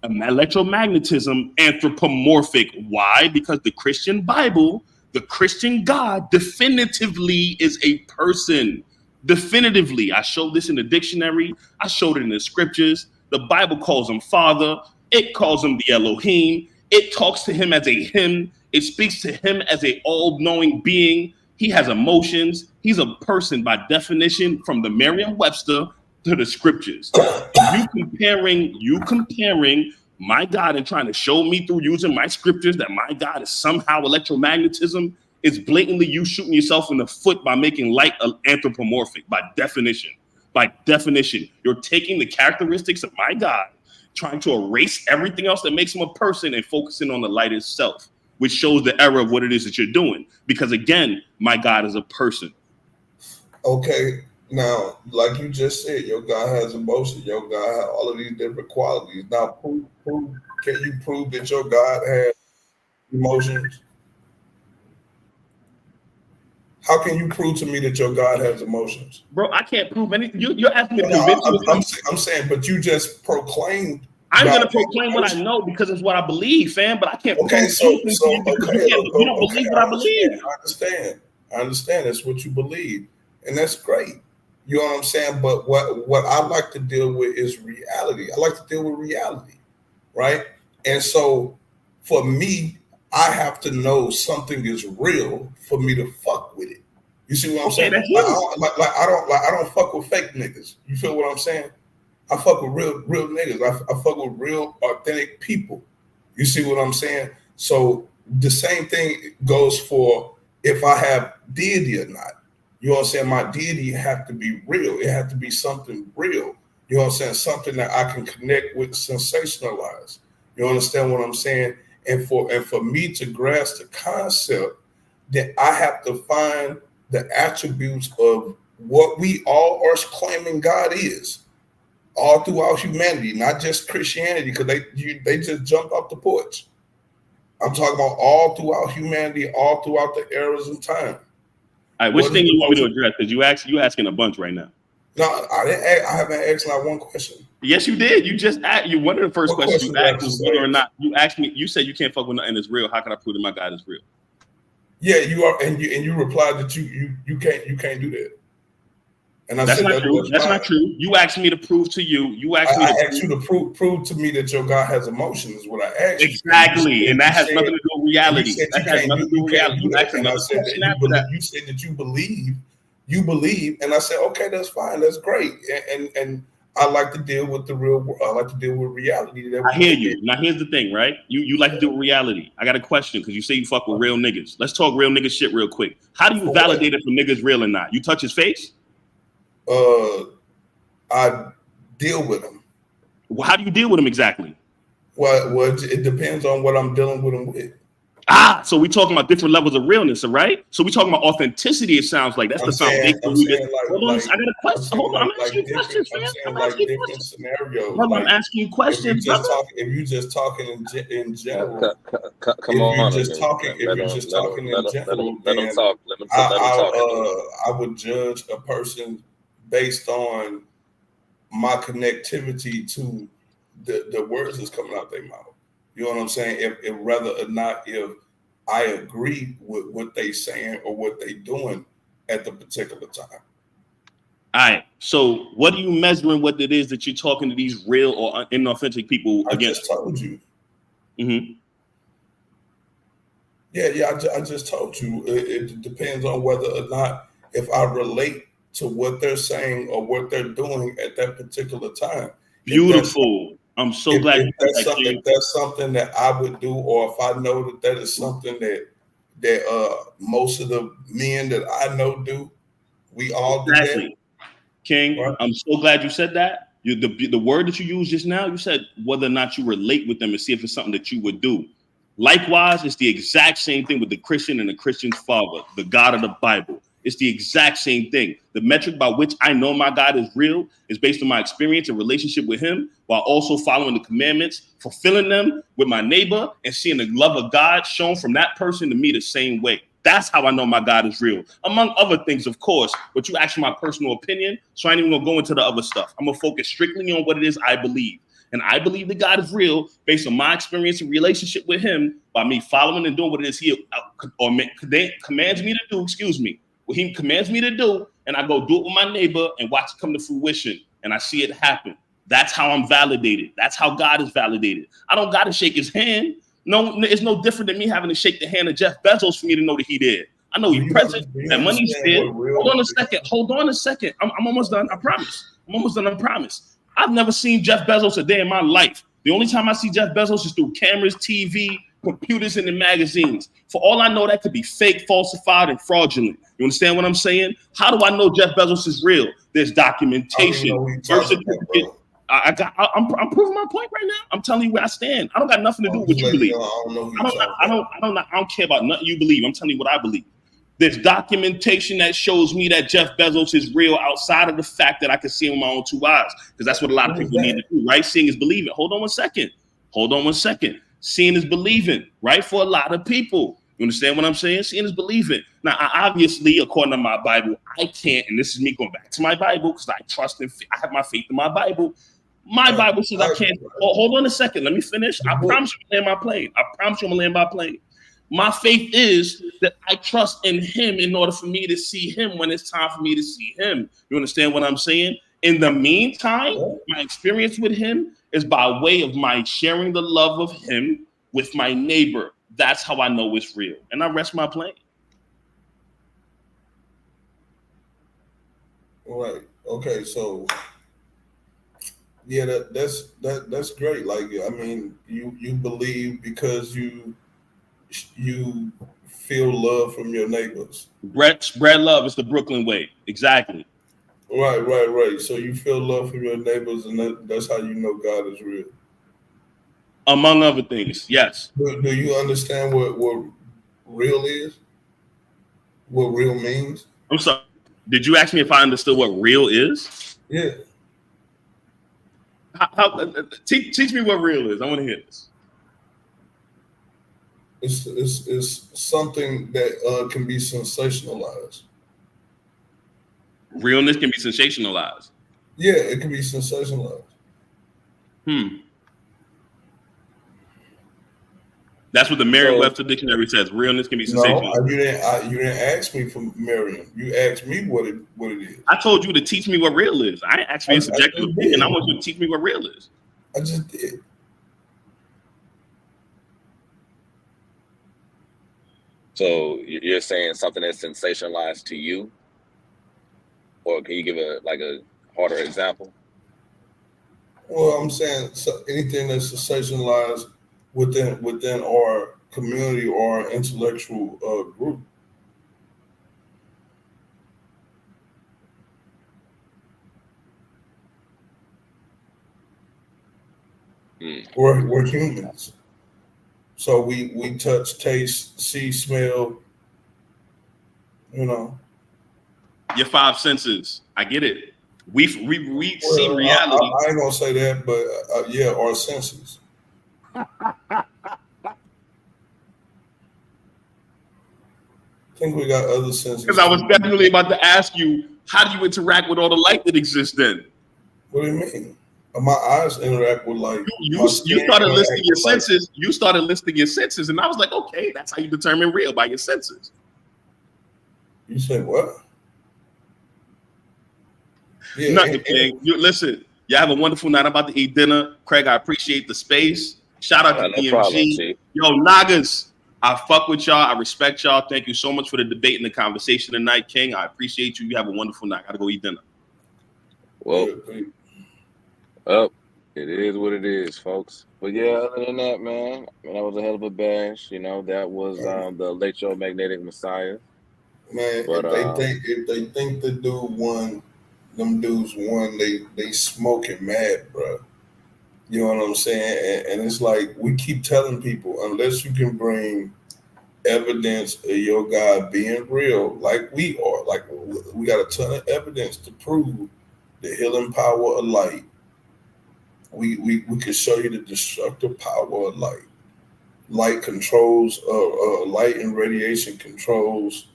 electromagnetism anthropomorphic. Why? Because the Christian Bible, the Christian God definitively is a person. Definitively. I showed this in the dictionary. I showed it in the scriptures. The Bible calls him Father. It calls him the Elohim. It talks to him as a him. It speaks to him as a all-knowing being. He has emotions. He's a person by definition from the Merriam-Webster to the scriptures. You comparing my God and trying to show me through using my scriptures that my God is somehow electromagnetism is blatantly you shooting yourself in the foot by making light anthropomorphic by definition. By definition, you're taking the characteristics of my God, trying to erase everything else that makes him a person and focusing on the light itself, which shows the error of what it is that you're doing. Because again, my God is a person. Okay, now, like you just said, your God has emotion. Your God has all of these different qualities. Now, can you prove that your God has emotions? How can you prove to me that your God has emotions? Bro, I can't prove anything. You're asking me to convince me. I'm saying, but you just proclaimed. I'm going to proclaim what I know because it's what I believe, fam. But I can't. Okay, so you don't believe what I believe. I understand. That's what you believe, and that's great. You know what I'm saying? But what I like to deal with is reality. I like to deal with reality, right? And so, for me, I have to know something is real for me to fuck with it. You see what I'm saying? I don't fuck with fake niggas. You feel what I'm saying? I fuck with real niggas. I fuck with real authentic people. You see what I'm saying? So the same thing goes for if I have deity or not. You know what I'm saying? My deity have to be real. It has to be something real. You know what I'm saying? Something that I can connect with, sensationalize. You understand what I'm saying? And for me to grasp the concept, that I have to find the attributes of what we all are claiming God is, all throughout humanity, not just Christianity, because they just jumped off the porch. I'm talking about all throughout humanity, all throughout the eras of time. All right, which thing you want me to address? Because you asking a bunch right now. No, I haven't asked not one question. Yes, you did. You just asked. One of the first questions you asked was whether or not you asked me. You said you can't fuck with nothing that's real. How can I prove that my God is real? Yeah, you are, and you replied that you can't do that. And I that's said not true. That's not true. You asked me to prove to you. You asked me. I asked you to prove to me that your God has emotion. Is what I asked. Exactly, and that has nothing to do with reality. That has nothing to do with reality. You asked another question after that. You said that you believe, and I said, okay, that's fine, that's great, and I like to deal with the real world. I like to deal with reality. I hear you. Now here's the thing, right? You like to deal with reality. I got a question because you say you fuck with real niggas. Let's talk real nigga shit real quick. How do you validate if a nigga's real or not? You touch his face? I deal with him. Well, how do you deal with him exactly? Well, it depends on what I'm dealing with him with. So we talking about different levels of realness, right? So we talking about authenticity. It sounds like that's the foundation. Hold on, I got a question. Hold on, I'm asking you questions, man. I'm asking you questions. I'm asking you questions. If you just talking in general, come on. If you're just talking in general, let them talk. I would judge a person based on my connectivity to the words that's coming out their mouth. You know what I'm saying? If whether or not if I agree with what they saying or what they doing at the particular time. All right. So what are you measuring what it is that you're talking to these real or inauthentic people against? I just told you. Mm-hmm. Yeah. I just told you. It depends on whether or not if I relate to what they're saying or what they're doing at that particular time. Beautiful. I'm so glad you said that, King. If that's something that I would do, or if I know that is something that most of the men that I know do, we all do that. King, right? I'm so glad you said that. The word that you used just now, you said whether or not you relate with them and see if it's something that you would do. Likewise, it's the exact same thing with the Christian and the Christian's father, the God of the Bible. It's the exact same thing. The metric by which I know my God is real is based on my experience and relationship with him, while also following the commandments, fulfilling them with my neighbor, and seeing the love of God shown from that person to me the same way. That's how I know my God is real. Among other things, of course, but you asked my personal opinion, so I ain't even gonna go into the other stuff. I'm gonna focus strictly on what it is I believe. And I believe that God is real based on my experience and relationship with him by me following and doing what it is he commands me to do, what he commands me to do, and I go do it with my neighbor and watch it come to fruition, and I see it happen. That's how I'm validated. That's how God is validated. I don't got to shake his hand. No, it's no different than me having to shake the hand of Jeff Bezos for me to know that he did. I know he's present, that money's there. Hold on a second. I'm almost done. I promise. I promise. I've never seen Jeff Bezos a day in my life. The only time I see Jeff Bezos is through cameras, TV, computers, and the magazines. For all I know, that could be fake, falsified, and fraudulent. You understand what I'm saying? How do I know Jeff Bezos is real? There's documentation, birth certificate. I'm proving my point right now. I'm telling you where I stand. I don't got nothing to do with what you believe. I don't care about nothing you believe. I'm telling you what I believe. There's documentation that shows me that Jeff Bezos is real outside of the fact that I can see him with my own two eyes, because that's what a lot of people need to do, right? Seeing is believing. Hold on one second. Seeing is believing, right? For a lot of people. You understand what I'm saying? Seeing is believing. Now, obviously, according to my Bible, I can't, and this is me going back to my Bible, because I trust and I have my faith in my Bible. My Bible says I can't. Hold on a second. Let me finish. I promise you I'm gonna land my plane. My faith is that I trust in him in order for me to see him when it's time for me to see him. You understand what I'm saying? In the meantime, my experience with him is by way of my sharing the love of him with my neighbor. That's how I know it's real. And I rest my plane. All right. Okay. So, yeah, that's great. Like, I mean, you believe because you feel love from your neighbors. Spread love is the Brooklyn way. Exactly. Right. So you feel love from your neighbors, and that's how you know God is real. Among other things, yes. Do you understand what real is? What real means? I'm sorry. Did you ask me if I understood what real is? Yeah. Teach me what real is. I want to hear this. It's something that can be sensationalized. Realness can be sensationalized. Yeah, it can be sensationalized. That's what the Merriam-Webster dictionary says. Realness can be sensationalized. No, you didn't ask me for Merriam. You asked me what it is. I told you to teach me what real is. I didn't ask me a subjective opinion. I want you to teach me what real is. I just did. So you're saying something that's sensationalized to you, or can you give a harder example? Well, I'm saying anything that's sensationalized within our community or our intellectual group. We're humans. So we touch, taste, see, smell, you know. Your five senses. I get it. We see reality. I ain't gonna say that, but yeah, our senses. I think we got other senses. Because I was definitely about to ask you, how do you interact with all the light that exists then? What do you mean? My eyes interact with light. You started listing your senses. You started listing your senses, and I was like, okay, that's how you determine real, by your senses. You said what? Yeah, Nothing, King. You listen. Y'all have a wonderful night. I'm about to eat dinner. Craig, I appreciate the space. Shout out to No problem, DMG. Chief. Yo, Nagas, I fuck with y'all. I respect y'all. Thank you so much for the debate and the conversation tonight, King. I appreciate you. You have a wonderful night. Gotta go eat dinner. Well, it is what it is, folks. But yeah, other than that, man, that was a hell of a bash. You know, that was the electromagnetic Messiah. Man, But, if they think the dude won, them dudes won, they smoking mad, bro. You know what I'm saying? And it's like we keep telling people, unless you can bring evidence of your God being real, like we are, like we got a ton of evidence to prove the healing power of light. We can show you the destructive power of light. Light controls, light and radiation controls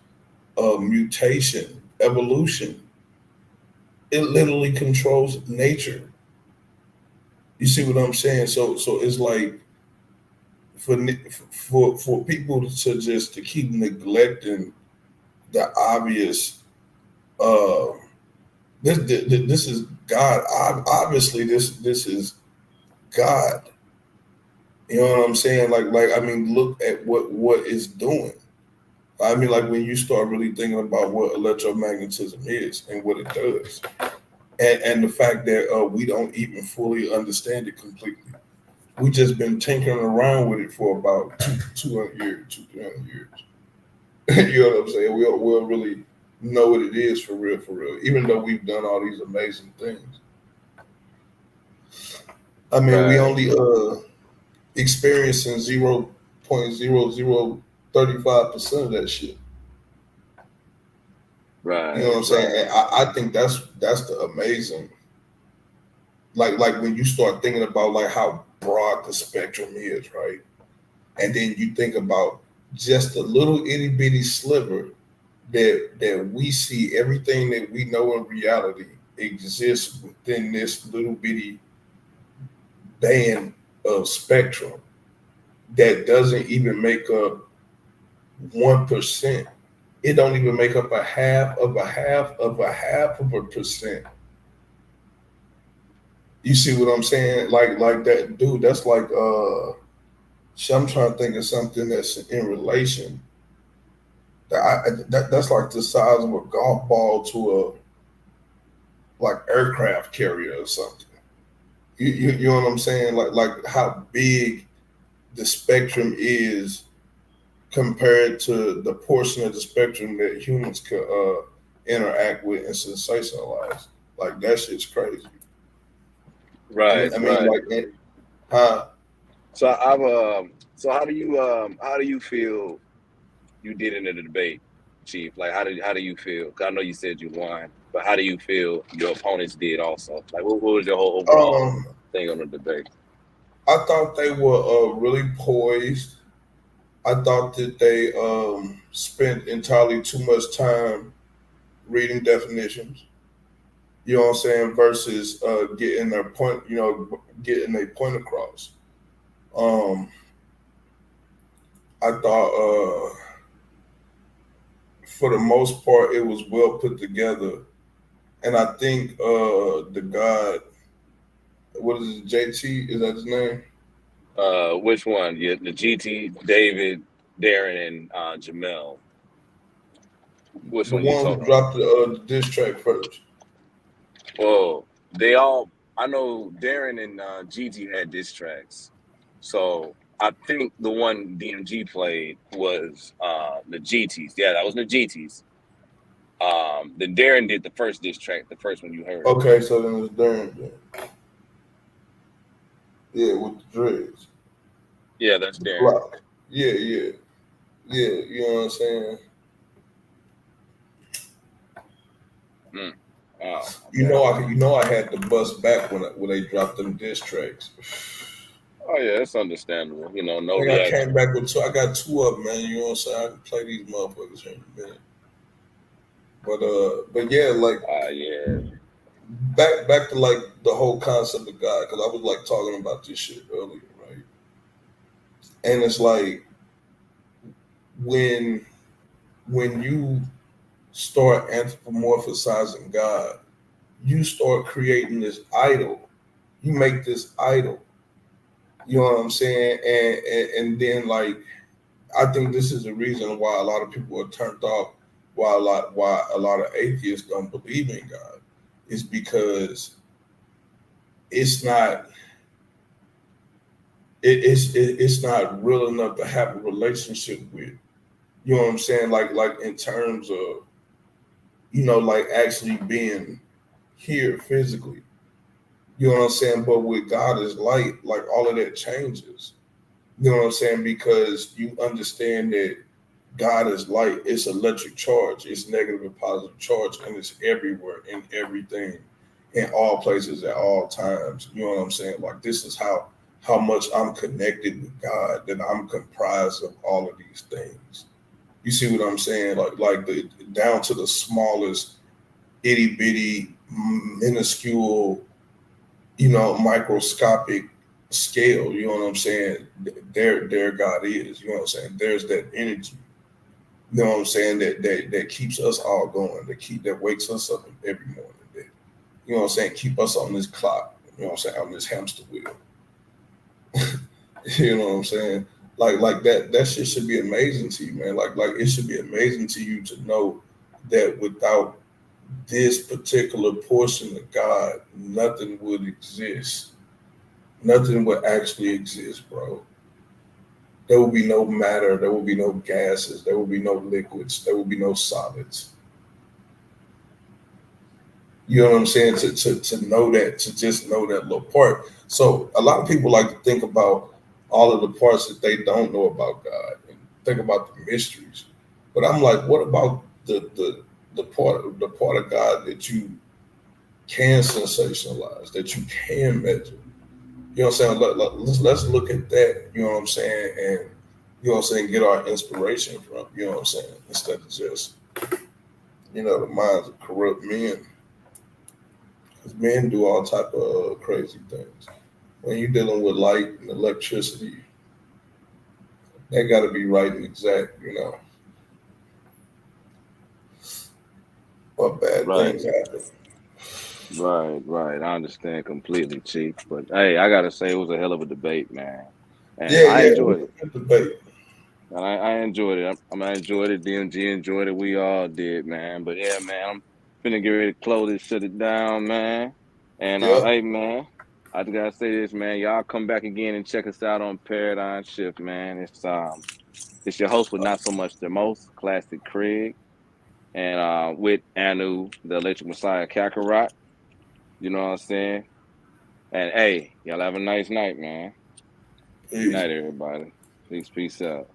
mutation, evolution. It literally controls nature. You see what I'm saying? So it's like for people to just to keep neglecting the obvious. This is God. Obviously, this is God. You know what I'm saying? Like I mean, look at what it's doing. I mean, like when you start really thinking about what electromagnetism is and what it does, and the fact that we don't even fully understand it completely. We just been tinkering around with it for about 200 years, 300 years. You know what I'm saying? We'll really know what it is for real, even though we've done all these amazing things. I mean, we only experiencing 0.0035% of that shit. Right. You know what I'm saying? And I think that's the amazing. Like when you start thinking about like how broad the spectrum is, right? And then you think about just a little itty bitty sliver that we see, everything that we know in reality exists within this little bitty band of spectrum that doesn't even make up 1%. It don't even make up a half of a percent. You see what I'm saying? Like that, dude. That's like I'm trying to think of something that's in relation. That's like the size of a golf ball to a like aircraft carrier or something. You know what I'm saying? Like how big the spectrum is compared to the portion of the spectrum that humans could interact with and sensationalize. Like that shit's crazy. Right. I mean, like, So how do you feel you did in the debate, Chief? Like how do you feel? 'Cause I know you said you won, but how do you feel your opponents did also? Like what was your whole overall thing on the debate? I thought they were really poised. I thought that they spent entirely too much time reading definitions. You know what I'm saying? Versus getting their point, getting a point across. I thought for the most part it was well put together, and I think the God, what is it, JT? Is that his name? Which one? Yeah, the GT, David, Darren, and Jamel. Which The one you one talking who dropped the diss track first. Well, they all. I know Darren and GT had diss tracks, so I think the one DMG played was the GTs. Yeah, that was the GTs. Then Darren did the first diss track, the first one you heard. Okay, so then it's Darren. Then. Yeah, with the dreads. Yeah, that's Darren. Block. Yeah. You know what I'm saying? Oh, you know, I had to bust back when they dropped them diss tracks. Oh yeah, it's understandable. You know, no. I came back with two. I got two of them, man. You know what I'm saying? I can play these motherfuckers here in a minute. But yeah, like back to like the whole concept of God, because I was like talking about this shit earlier, right? And it's like when you start anthropomorphizing God, you start creating this idol. You make this idol. You know what I'm saying? And then like I think this is the reason why a lot of people are turned off, why a lot of atheists don't believe in God, is because it's not it's not real enough to have a relationship with. You know what I'm saying? Like in terms of, you know, like actually being here physically. You know what I'm saying? But with God is light, like all of that changes. You know what I'm saying? Because you understand that God is light. It's electric charge. It's negative and positive charge, and it's everywhere in everything, in all places at all times. You know what I'm saying? Like this is how much I'm connected with God, that I'm comprised of all of these things. You see what I'm saying? Like the down to the smallest itty bitty minuscule, you know, microscopic scale. You know what I'm saying? There God is. You know what I'm saying? There's that energy. You know what I'm saying? That keeps us all going. That wakes us up every morning. That, you know what I'm saying? Keep us on this clock. You know what I'm saying? On this hamster wheel. You know what I'm saying? Like that shit should be amazing to you, man. Like it should be amazing to you to know that without this particular portion of God, nothing would exist. Nothing would actually exist, bro. There will be no matter, there will be no gases, there will be no liquids, there will be no solids. You know what I'm saying? To know that, to just know that little part. So a lot of people like to think about all of the parts that they don't know about God and think about the mysteries. But I'm like, what about the part of God that you can sensationalize, that you can measure? You know what I'm saying? Let's look at that, you know what I'm saying, and you know what I'm saying, get our inspiration from, you know what I'm saying, instead of just, you know, the minds of corrupt men. Because men do all type of crazy things. When you're dealing with light and electricity, they got to be right and exact, you know. What bad things happen. Right. I understand completely, Chief. But hey, I gotta say it was a hell of a debate, man. And Yeah, I enjoyed it. Good debate. I enjoyed it. I enjoyed it. DMG enjoyed it. We all did, man. But yeah, man, I'm finna get ready to close this shit down, man. And Yeah. hey, man, I just gotta say this, man. Y'all come back again and check us out on Paradigm Shift, man. It's your host with not so much the most, Classic Craig, and with Anu, the Electric Messiah Kakarot. You know what I'm saying? And hey, y'all have a nice night, man. Good Peace. night, everybody. Peace out.